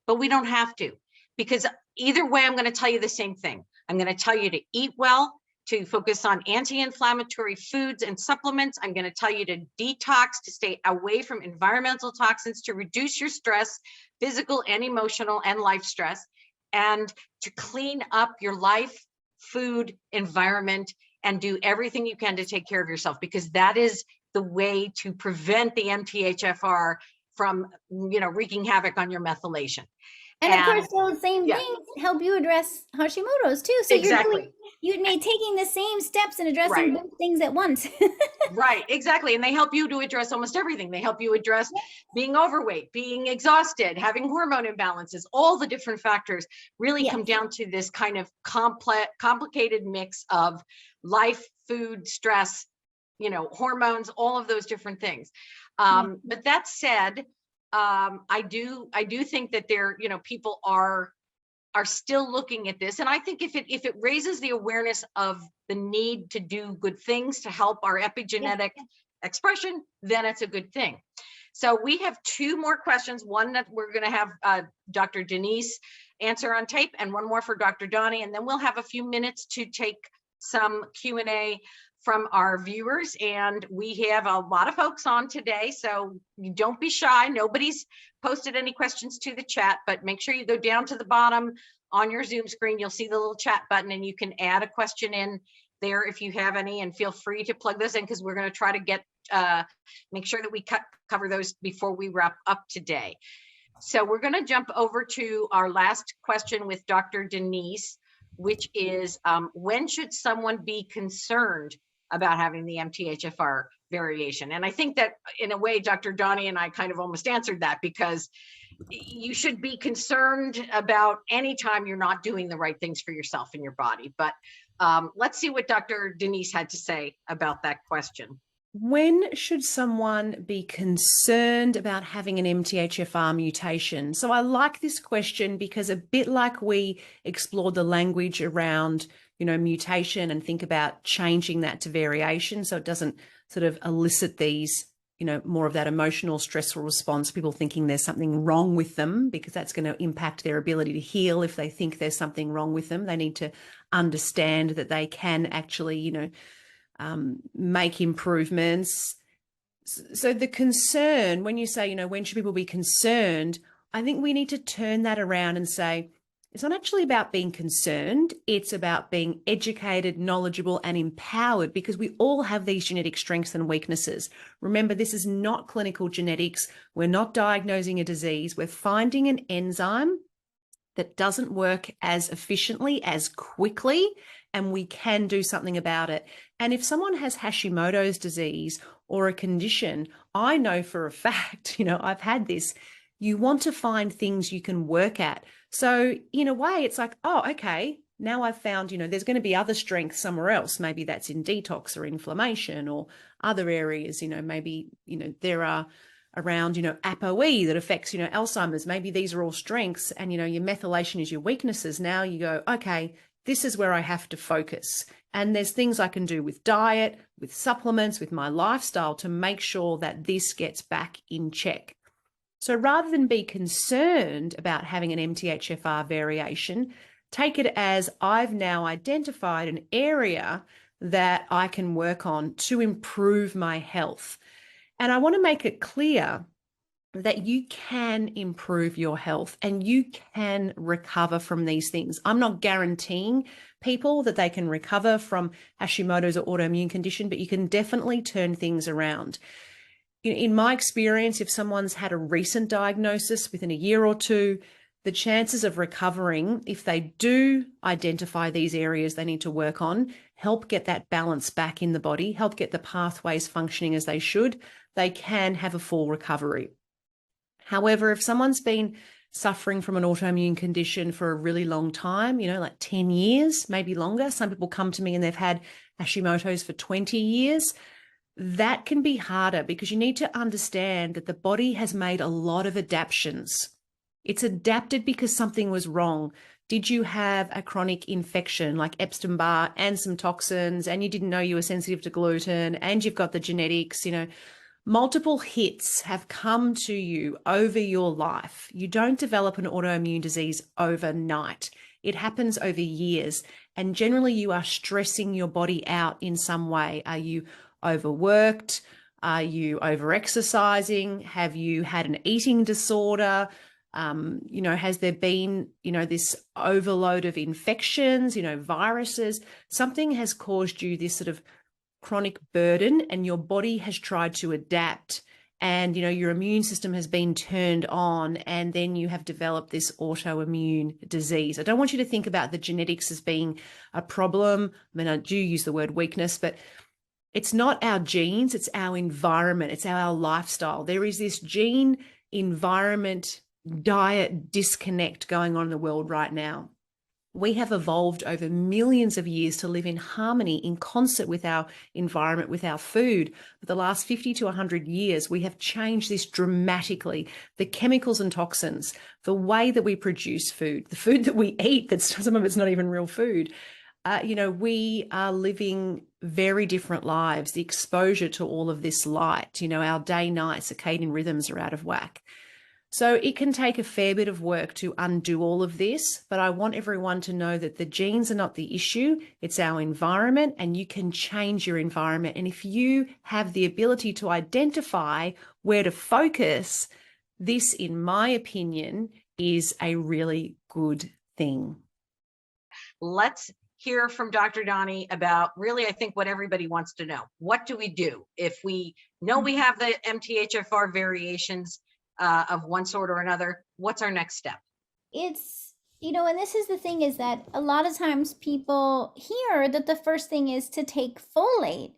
but we don't have to, because either way, I'm going to tell you the same thing. I'm going to tell you to eat well, to focus on anti-inflammatory foods and supplements. I'm going to tell you to detox, to stay away from environmental toxins, to reduce your stress, physical and emotional and life stress, and to clean up your life, food, environment, and do everything you can to take care of yourself, because that is the way to prevent the MTHFR from, wreaking havoc on your methylation. And of course, those same things help you address Hashimoto's too. So you're taking the same steps and addressing both things at once. Right, exactly. And they help you to address almost everything. They help you address being overweight, being exhausted, having hormone imbalances. All the different factors really come down to this kind of complicated mix of life, food, stress, hormones, all of those different things. But that said, I do think that there, people are still looking at this. And I think if it raises the awareness of the need to do good things to help our epigenetic expression, then it's a good thing. So we have two more questions, one that we're going to have Dr. Denise answer on tape, and one more for Dr. Donnie, and then we'll have a few minutes to take some Q&A from our viewers. And we have a lot of folks on today, so don't be shy. Nobody's posted any questions to the chat, but make sure you go down to the bottom on your Zoom screen. You'll see the little chat button, and you can add a question in there if you have any, and feel free to plug those in, because we're going to try to get make sure that we cover those before we wrap up today. So we're going to jump over to our last question with Dr. Denise, which is when should someone be concerned about having the MTHFR variation? And I think that in a way, Dr. Donnie and I kind of almost answered that, because you should be concerned about any time you're not doing the right things for yourself and your body. But let's see what Dr. Denise had to say about that question. When should someone be concerned about having an MTHFR mutation? So I like this question because a bit like we explored the language around, mutation and think about changing that to variation so it doesn't sort of elicit these, more of that emotional stressful response, people thinking there's something wrong with them, because that's going to impact their ability to heal. If they think there's something wrong with them, they need to understand that they can actually, make improvements. So the concern, when you say, when should people be concerned, I think we need to turn that around and say, it's not actually about being concerned. It's about being educated, knowledgeable, and empowered, because we all have these genetic strengths and weaknesses. Remember, this is not clinical genetics. We're not diagnosing a disease. We're finding an enzyme that doesn't work as efficiently, as quickly, and we can do something about it. And if someone has Hashimoto's disease or a condition, I know for a fact, I've had this, you want to find things you can work at. So in a way, it's like, oh, okay, now I've found, there's going to be other strengths somewhere else. Maybe that's in detox or inflammation or other areas, maybe, there are around, ApoE that affects, Alzheimer's. Maybe these are all strengths and, your methylation is your weaknesses. Now you go, okay, this is where I have to focus. And there's things I can do with diet, with supplements, with my lifestyle to make sure that this gets back in check. So rather than be concerned about having an MTHFR variation, take it as I've now identified an area that I can work on to improve my health. And I want to make it clear that you can improve your health and you can recover from these things. I'm not guaranteeing people that they can recover from Hashimoto's or autoimmune condition, but you can definitely turn things around. In my experience, if someone's had a recent diagnosis within a year or two, the chances of recovering, if they do identify these areas they need to work on, help get that balance back in the body, help get the pathways functioning as they should, they can have a full recovery. However, if someone's been suffering from an autoimmune condition for a really long time, like 10 years, maybe longer, some people come to me and they've had Hashimoto's for 20 years, that can be harder because you need to understand that the body has made a lot of adaptations. It's adapted because something was wrong. Did you have a chronic infection like Epstein-Barr and some toxins, and you didn't know you were sensitive to gluten, and you've got the genetics, multiple hits have come to you over your life. You don't develop an autoimmune disease overnight. It happens over years, and generally you are stressing your body out in some way. Are you overworked? Are you over-exercising? Have you had an eating disorder? Has there been, this overload of infections, viruses? Something has caused you this sort of chronic burden, and your body has tried to adapt, and, your immune system has been turned on, and then you have developed this autoimmune disease. I don't want you to think about the genetics as being a problem. I mean, I do use the word weakness, but it's not our genes, it's our environment, it's our lifestyle. There is this gene environment diet disconnect going on in the world right now. We have evolved over millions of years to live in harmony, in concert with our environment, with our food. For the last 50 to 100 years, we have changed this dramatically. The chemicals and toxins, the way that we produce food, the food that we eat, that's some of it's not even real food. We are living very different lives. The exposure to all of this light, our day-night circadian rhythms are out of whack. So it can take a fair bit of work to undo all of this, but I want everyone to know that the genes are not the issue. It's our environment, and you can change your environment. And if you have the ability to identify where to focus, this, in my opinion, is a really good thing. Let's hear from Dr. Donnie about really, I think, what everybody wants to know. What do we do if we know we have the MTHFR variations of one sort or another? What's our next step? It's, and this is the thing, is that a lot of times people hear that the first thing is to take folate.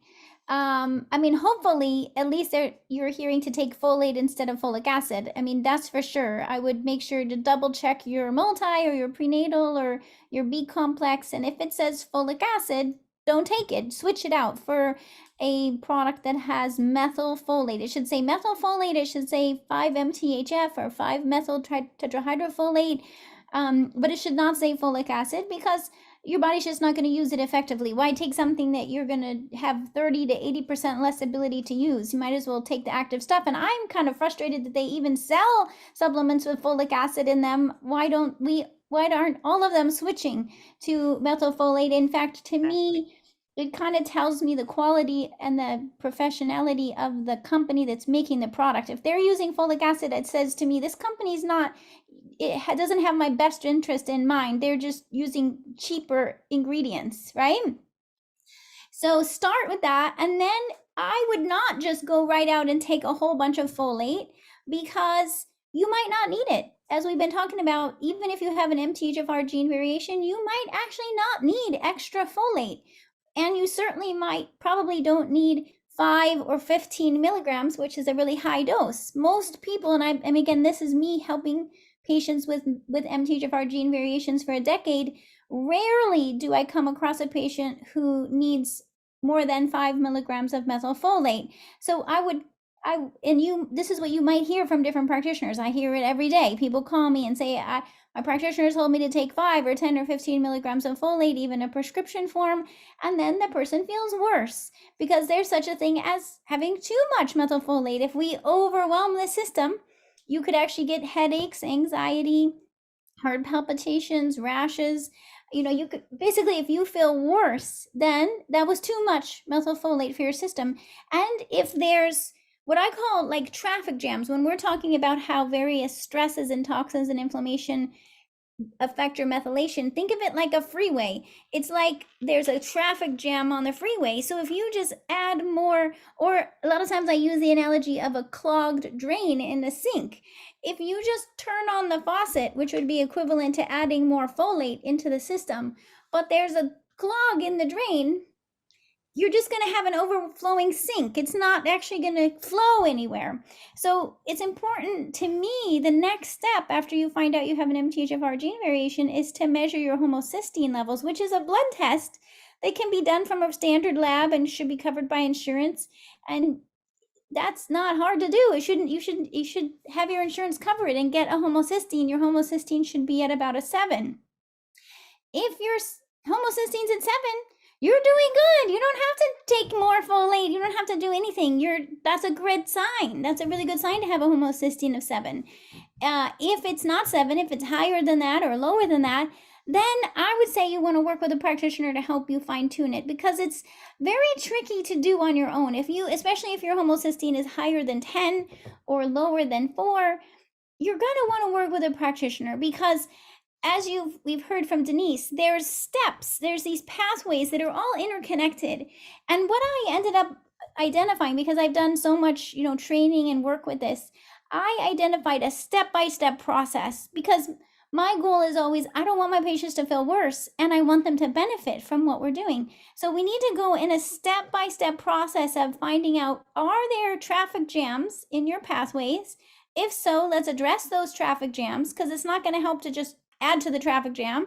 Hopefully at least you're hearing to take folate instead of folic acid. That's for sure. I would make sure to double check your multi or your prenatal or your B complex. And if it says folic acid, don't take it. Switch it out for a product that has methylfolate. It should say methylfolate. It should say 5-MTHF or 5-methylenetetrahydrofolate. But it should not say folic acid, because your body's just not going to use it effectively. Why take something that you're going to have 30 to 80% less ability to use? You might as well take the active stuff. And I'm kind of frustrated that they even sell supplements with folic acid in them. Why aren't all of them switching to methylfolate? In fact, to me, it kind of tells me the quality and the professionality of the company that's making the product. If they're using folic acid, it says to me, this company's not, doesn't have my best interest in mind. They're just using cheaper ingredients, right? So start with that. And then I would not just go right out and take a whole bunch of folate, because you might not need it. As we've been talking about, even if you have an MTHFR gene variation, you might actually not need extra folate. And you certainly probably don't need 5 or 15 milligrams, which is a really high dose. Most people, and again, this is me helping patients with MTHFR gene variations for a decade, rarely do I come across a patient who needs more than 5 milligrams of methylfolate. So this is what you might hear from different practitioners. I hear it every day. People call me and say, my practitioner told me to take 5 or 10 or 15 milligrams of folate, even a prescription form, and then the person feels worse, because there's such a thing as having too much methylfolate. If we overwhelm the system, you could actually get headaches, anxiety, heart palpitations, rashes. You could basically, if you feel worse, then that was too much methylfolate for your system. And if there's what I call like traffic jams, when we're talking about how various stresses and toxins and inflammation affect your methylation, think of it like a freeway. It's like there's a traffic jam on the freeway. So if you just add more, or a lot of times I use the analogy of a clogged drain in a sink. If you just turn on the faucet, which would be equivalent to adding more folate into the system, but there's a clog in the drain, you're just going to have an overflowing sink. It's not actually going to flow anywhere. So it's important to me, the next step after you find out you have an MTHFR gene variation is to measure your homocysteine levels, which is a blood test that can be done from a standard lab and should be covered by insurance. And that's not hard to do. You should have your insurance cover it and get a homocysteine. Your homocysteine should be at about a 7. If your homocysteine's at 7, you're doing good. You don't have to take more folate. You don't have to do anything. That's a great sign. That's a really good sign to have a homocysteine of 7. If it's not 7, if it's higher than that or lower than that, then I would say you want to work with a practitioner to help you fine tune it, because it's very tricky to do on your own. Especially if your homocysteine is higher than 10 or lower than 4, you're going to want to work with a practitioner, because as we've heard from Denise, there's steps, there's these pathways that are all interconnected. And what I ended up identifying, because I've done so much, training and work with this, I identified a step-by-step process, because my goal is always, I don't want my patients to feel worse, and I want them to benefit from what we're doing. So we need to go in a step-by-step process of finding out, are there traffic jams in your pathways? If so, let's address those traffic jams, because it's not going to help to just add to the traffic jam.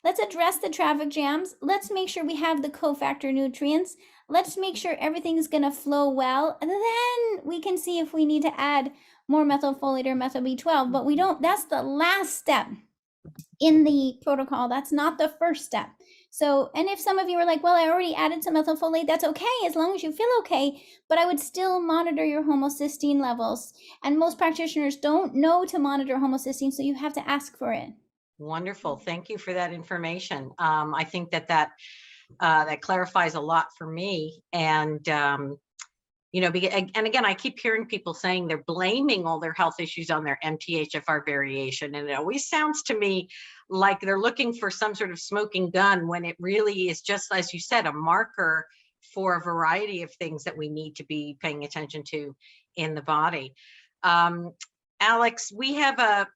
Let's address the traffic jams. Let's make sure we have the cofactor nutrients. Let's make sure everything's going to flow well. And then we can see if we need to add more methylfolate or methyl B12, but we don't, that's the last step in the protocol. That's not the first step. So, and if some of you are like, well, I already added some methylfolate, that's okay, as long as you feel okay, but I would still monitor your homocysteine levels. And most practitioners don't know to monitor homocysteine, so you have to ask for it. Wonderful. Thank you for that information. I think that clarifies a lot for me. And, and again, I keep hearing people saying they're blaming all their health issues on their MTHFR variation. And it always sounds to me like they're looking for some sort of smoking gun, when it really is just, as you said, a marker for a variety of things that we need to be paying attention to in the body. Alex, we have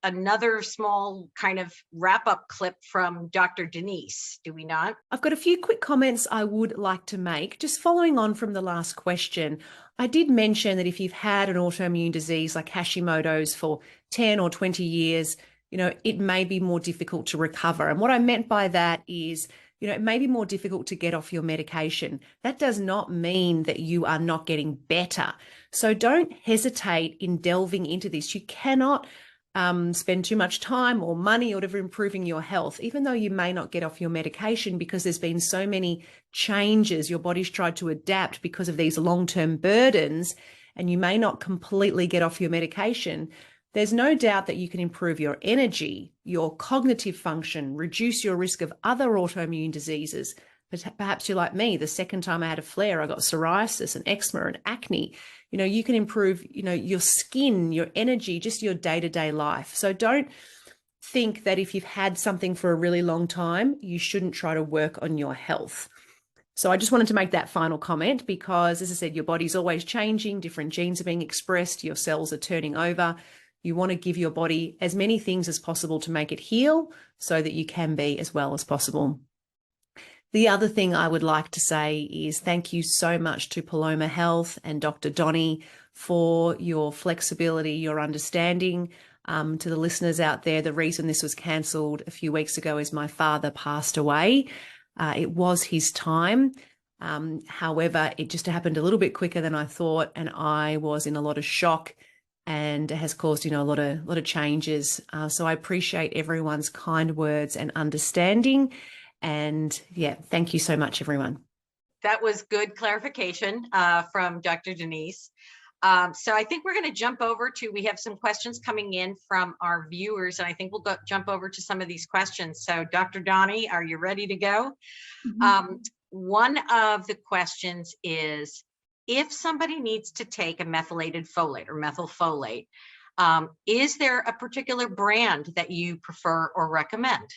another small kind of wrap-up clip from Dr. Denise, do we not? I've got a few quick comments I would like to make. Just following on from the last question, I did mention that if you've had an autoimmune disease like Hashimoto's for 10 or 20 years, it may be more difficult to recover. And what I meant by that is, it may be more difficult to get off your medication. That does not mean that you are not getting better. So don't hesitate in delving into this. You cannot spend too much time or money or whatever improving your health, even though you may not get off your medication, because there's been so many changes. Your body's tried to adapt because of these long-term burdens, and you may not completely get off your medication. There's no doubt that you can improve your energy, your cognitive function, reduce your risk of other autoimmune diseases. But perhaps you're like me. The second time I had a flare, I got psoriasis and eczema and acne. You can improve, your skin, your energy, just your day-to-day life. So don't think that if you've had something for a really long time, you shouldn't try to work on your health. So I just wanted to make that final comment because, as I said, your body's always changing, different genes are being expressed, your cells are turning over. You want to give your body as many things as possible to make it heal so that you can be as well as possible. The other thing I would like to say is thank you so much to Paloma Health and Dr. Doni for your flexibility, your understanding. To the listeners out there, the reason this was cancelled a few weeks ago is my father passed away. It was his time. However, it just happened a little bit quicker than I thought, and I was in a lot of shock, and it has caused, a lot of changes. So I appreciate everyone's kind words and understanding. And yeah, thank you so much, everyone. That was good clarification from Dr. Denise. So I think we're going to jump over to, we have some questions coming in from our viewers, and I think we'll jump over to some of these questions. So Dr. Donnie, are you ready to go? Mm-hmm. One of the questions is, if somebody needs to take a methylated folate or methylfolate, is there a particular brand that you prefer or recommend?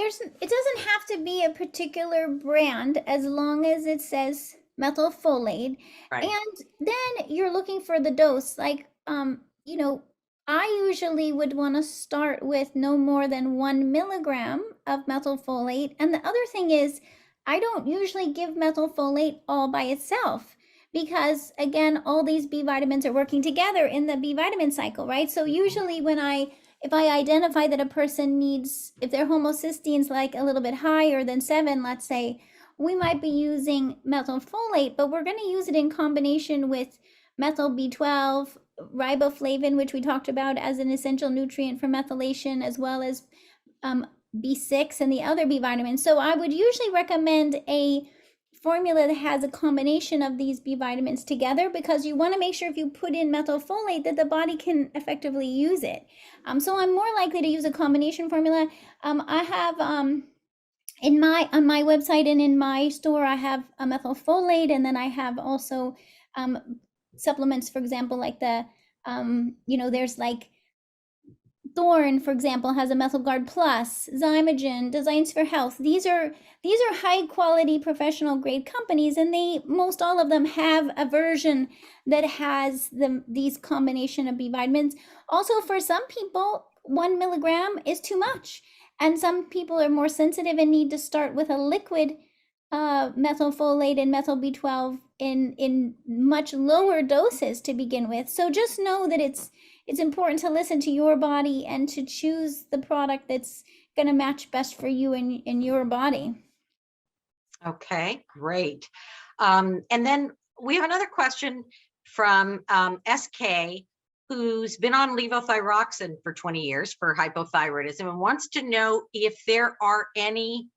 It doesn't have to be a particular brand as long as it says methylfolate. Right. And then you're looking for the dose. Like, I usually would want to start with no more than 1 milligram of methylfolate. And the other thing is, I don't usually give methylfolate all by itself because, again, all these B vitamins are working together in the B vitamin cycle, right? So usually if I identify that a person needs, if their homocysteine's like a little bit higher than 7, let's say, we might be using methylfolate, but we're going to use it in combination with methyl B12, riboflavin, which we talked about as an essential nutrient for methylation, as well as B6 and the other B vitamins. So I would usually recommend a formula that has a combination of these B vitamins together, because you want to make sure if you put in methylfolate that the body can effectively use it. So I'm more likely to use a combination formula. I have on my website and in my store, I have a methylfolate, and then I have also supplements, for example, like the there's like Thorne, for example, has a MethylGuard Plus, Zymogen, Designs for Health. These are high quality professional grade companies, and most all of them have a version that has these combination of B vitamins. Also, for some people, 1 milligram is too much, and some people are more sensitive and need to start with a liquid methylfolate and methyl B12 in much lower doses to begin with. So just know that it's important to listen to your body and to choose the product that's going to match best for you and your body. Okay, great. And then we have another question from SK, who's been on levothyroxine for 20 years for hypothyroidism and wants to know if there are any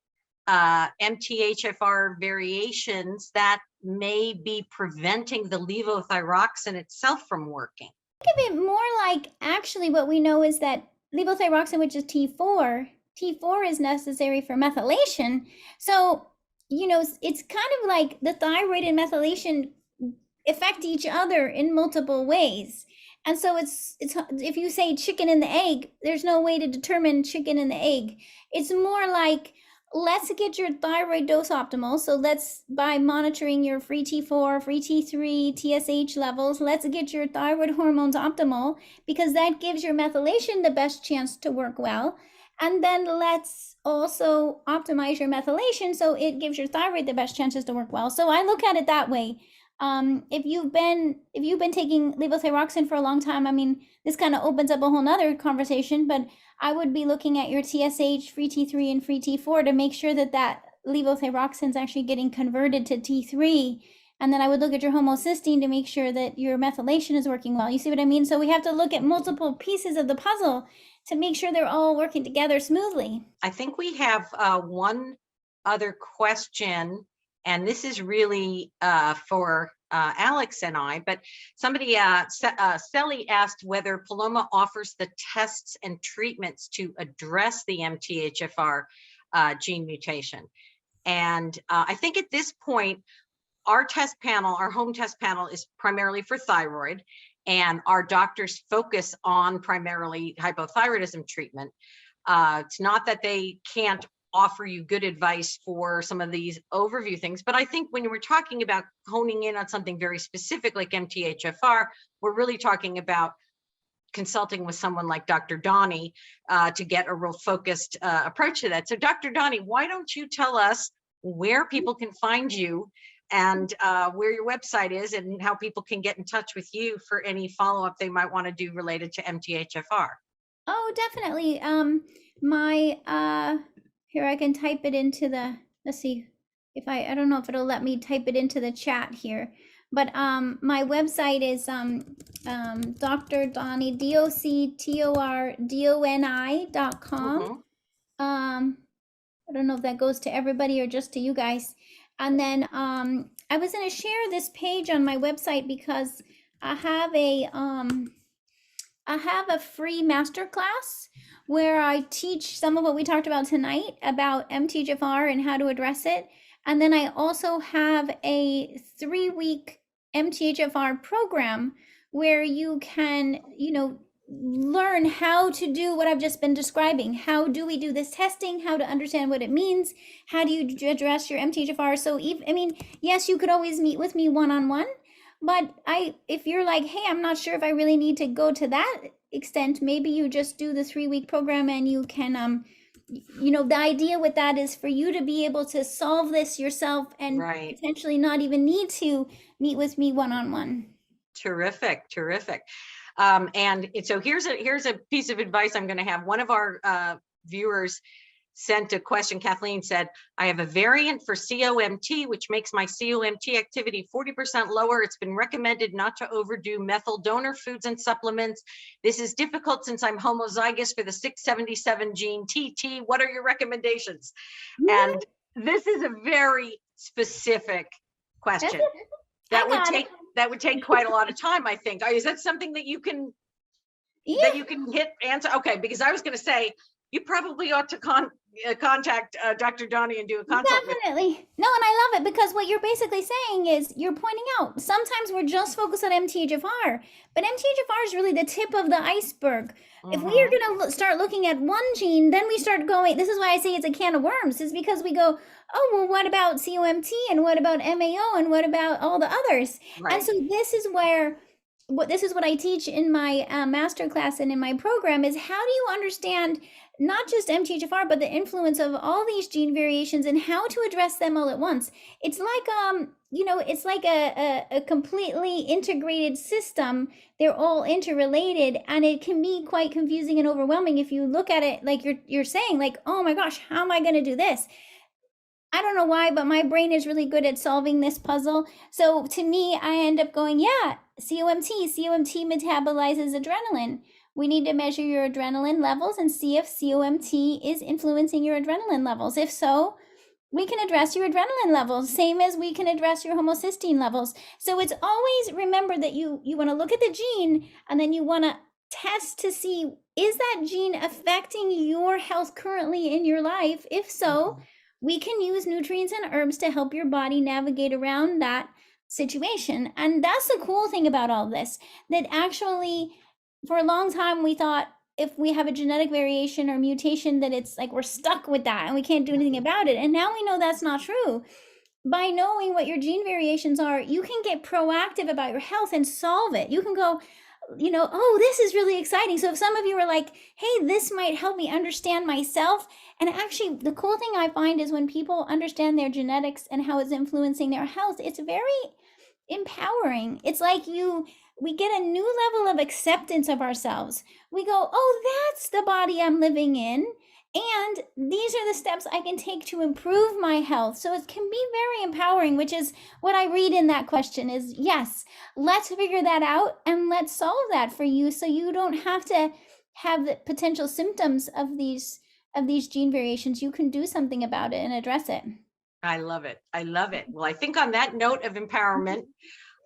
MTHFR variations that may be preventing the levothyroxine itself from working. Think of it more like, actually what we know is that levothyroxine, which is T4 is necessary for methylation. So, it's kind of like the thyroid and methylation affect each other in multiple ways. And so it's if you say chicken and the egg, there's no way to determine chicken and the egg. It's more like, let's get your thyroid dose optimal. So by monitoring your free T4, free T3, TSH levels, let's get your thyroid hormones optimal, because that gives your methylation the best chance to work well. And then let's also optimize your methylation so it gives your thyroid the best chances to work well. So I look at it that way. If you've been taking levothyroxine for a long time, I mean, this kind of opens up a whole nother conversation, but I would be looking at your TSH, free T3 and free T4 to make sure that that levothyroxine is actually getting converted to T3. And then I would look at your homocysteine to make sure that your methylation is working well. You see what I mean? So we have to look at multiple pieces of the puzzle to make sure they're all working together smoothly. I think we have one other question, and this is really for Alex and I, but somebody, Sally asked whether Paloma offers the tests and treatments to address the MTHFR gene mutation. And I think at this point, our test panel, our home test panel, is primarily for thyroid, and our doctors focus on primarily hypothyroidism treatment. It's not that they can't offer you good advice for some of these overview things, but I think when we're talking about honing in on something very specific like MTHFR, we're really talking about consulting with someone like Dr. Donnie to get a real focused approach to that. So Dr. Donnie, why don't you tell us where people can find you and where your website is and how people can get in touch with you for any follow-up they might want to do related to MTHFR. Oh, definitely. Here I can type it into the, let's see if I don't know if it'll let me type it into the chat here, but my website is Dr. Doni, DoctorDoni.com. I don't know if that goes to everybody or just to you guys. And then I was going to share this page on my website because I have a free masterclass where I teach some of what we talked about tonight about MTHFR and how to address it. And then I also have a 3-week MTHFR program where you can, learn how to do what I've just been describing. How do we do this testing? How to understand what it means? How do you address your MTHFR? So, yes, you could always meet with me one-on-one, but if you're like, hey, I'm not sure if I really need to go to that extent, maybe you just do the 3-week program and you can, the idea with that is for you to be able to solve this yourself and potentially not even need to meet with me one-on-one. Terrific. And so here's a piece of advice I'm going to have. One of our viewers sent a question. Kathleen said, I have a variant for COMT, which makes my COMT activity 40% lower. It's been recommended not to overdo methyl donor foods and supplements. This is difficult since I'm homozygous for the 677 gene TT. What are your recommendations? And this is a very specific question. That would take quite a lot of time, I think. Is that something that you can answer? Okay, because I was going to say you probably ought to contact Dr. Donnie and do a consult. Definitely. No, and I love it because what you're basically saying is you're pointing out sometimes we're just focused on MTHFR, but MTHFR is really the tip of the iceberg. If we are going to start looking at one gene, then we start going, this is why I say it's a can of worms, is because we go, oh, well, what about COMT and what about MAO and what about all the others? Right. And so this is what I teach in my masterclass and in my program is how do you understand not just MTHFR, but the influence of all these gene variations and how to address them all at once. It's like, it's like a completely integrated system. They're all interrelated, and it can be quite confusing and overwhelming if you look at it like you're saying, like, oh my gosh, how am I going to do this? I don't know why, but my brain is really good at solving this puzzle. So to me, I end up going, yeah, COMT metabolizes adrenaline. We need to measure your adrenaline levels and see if COMT is influencing your adrenaline levels. If so, we can address your adrenaline levels, same as we can address your homocysteine levels. So it's always remember that you want to look at the gene and then you want to test to see, is that gene affecting your health currently in your life? If so, we can use nutrients and herbs to help your body navigate around that situation. And that's the cool thing about all this, that actually for a long time we thought if we have a genetic variation or mutation that it's like we're stuck with that and we can't do anything about it. And now we know that's not true. By knowing what your gene variations are, you can get proactive about your health and solve it. You can go, oh, this is really exciting. So if some of you are like, hey, this might help me understand myself. And actually, the cool thing I find is when people understand their genetics and how it's influencing their health, it's very empowering. It's like we get a new level of acceptance of ourselves. We go, oh, that's the body I'm living in. And these are the steps I can take to improve my health. So it can be very empowering, which is what I read in that question is, yes, let's figure that out and let's solve that for you so you don't have to have the potential symptoms of these gene variations. You can do something about it and address it. I love it. I love it. Well, I think on that note of empowerment,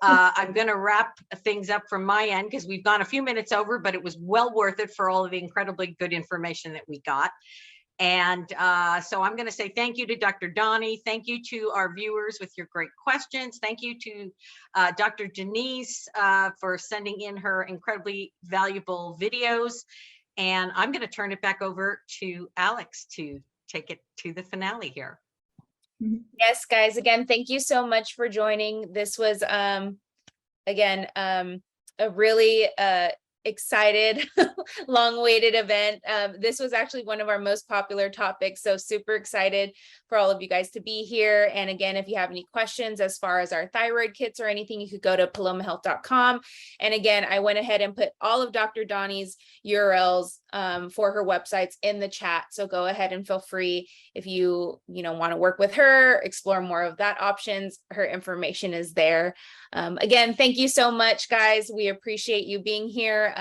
I'm going to wrap things up from my end because we've gone a few minutes over, but it was well worth it for all of the incredibly good information that we got. And so I'm going to say thank you to Dr. Donnie. Thank you to our viewers with your great questions. Thank you to Dr. Denise for sending in her incredibly valuable videos. And I'm going to turn it back over to Alex to take it to the finale here. Yes, guys, again, thank you so much for joining. This was, again, a really excited, long-awaited event. This was actually one of our most popular topics, so super excited for all of you guys to be here. And again, if you have any questions as far as our thyroid kits or anything, you could go to palomahealth.com. And again, I went ahead and put all of Dr. Donnie's URLs for her websites in the chat. So go ahead and feel free if you want to work with her, explore more of that options. Her information is there. Again, thank you so much, guys. We appreciate you being here.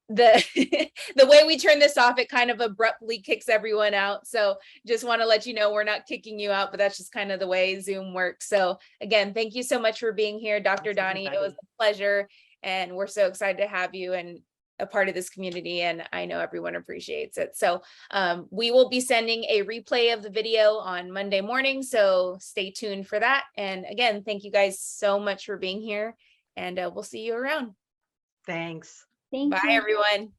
The way we turn this off, it kind of abruptly kicks everyone out. So just want to let you know we're not kicking you out, but that's just kind of the way Zoom works. So again, thank you so much for being here, Dr. Donnie. It was a pleasure, and we're so excited to have you and a part of this community, and I know everyone appreciates it. So we will be sending a replay of the video on Monday morning, so stay tuned for that. And again, thank you guys so much for being here, and we'll see you around. Thanks. Thank Bye, you. everyone.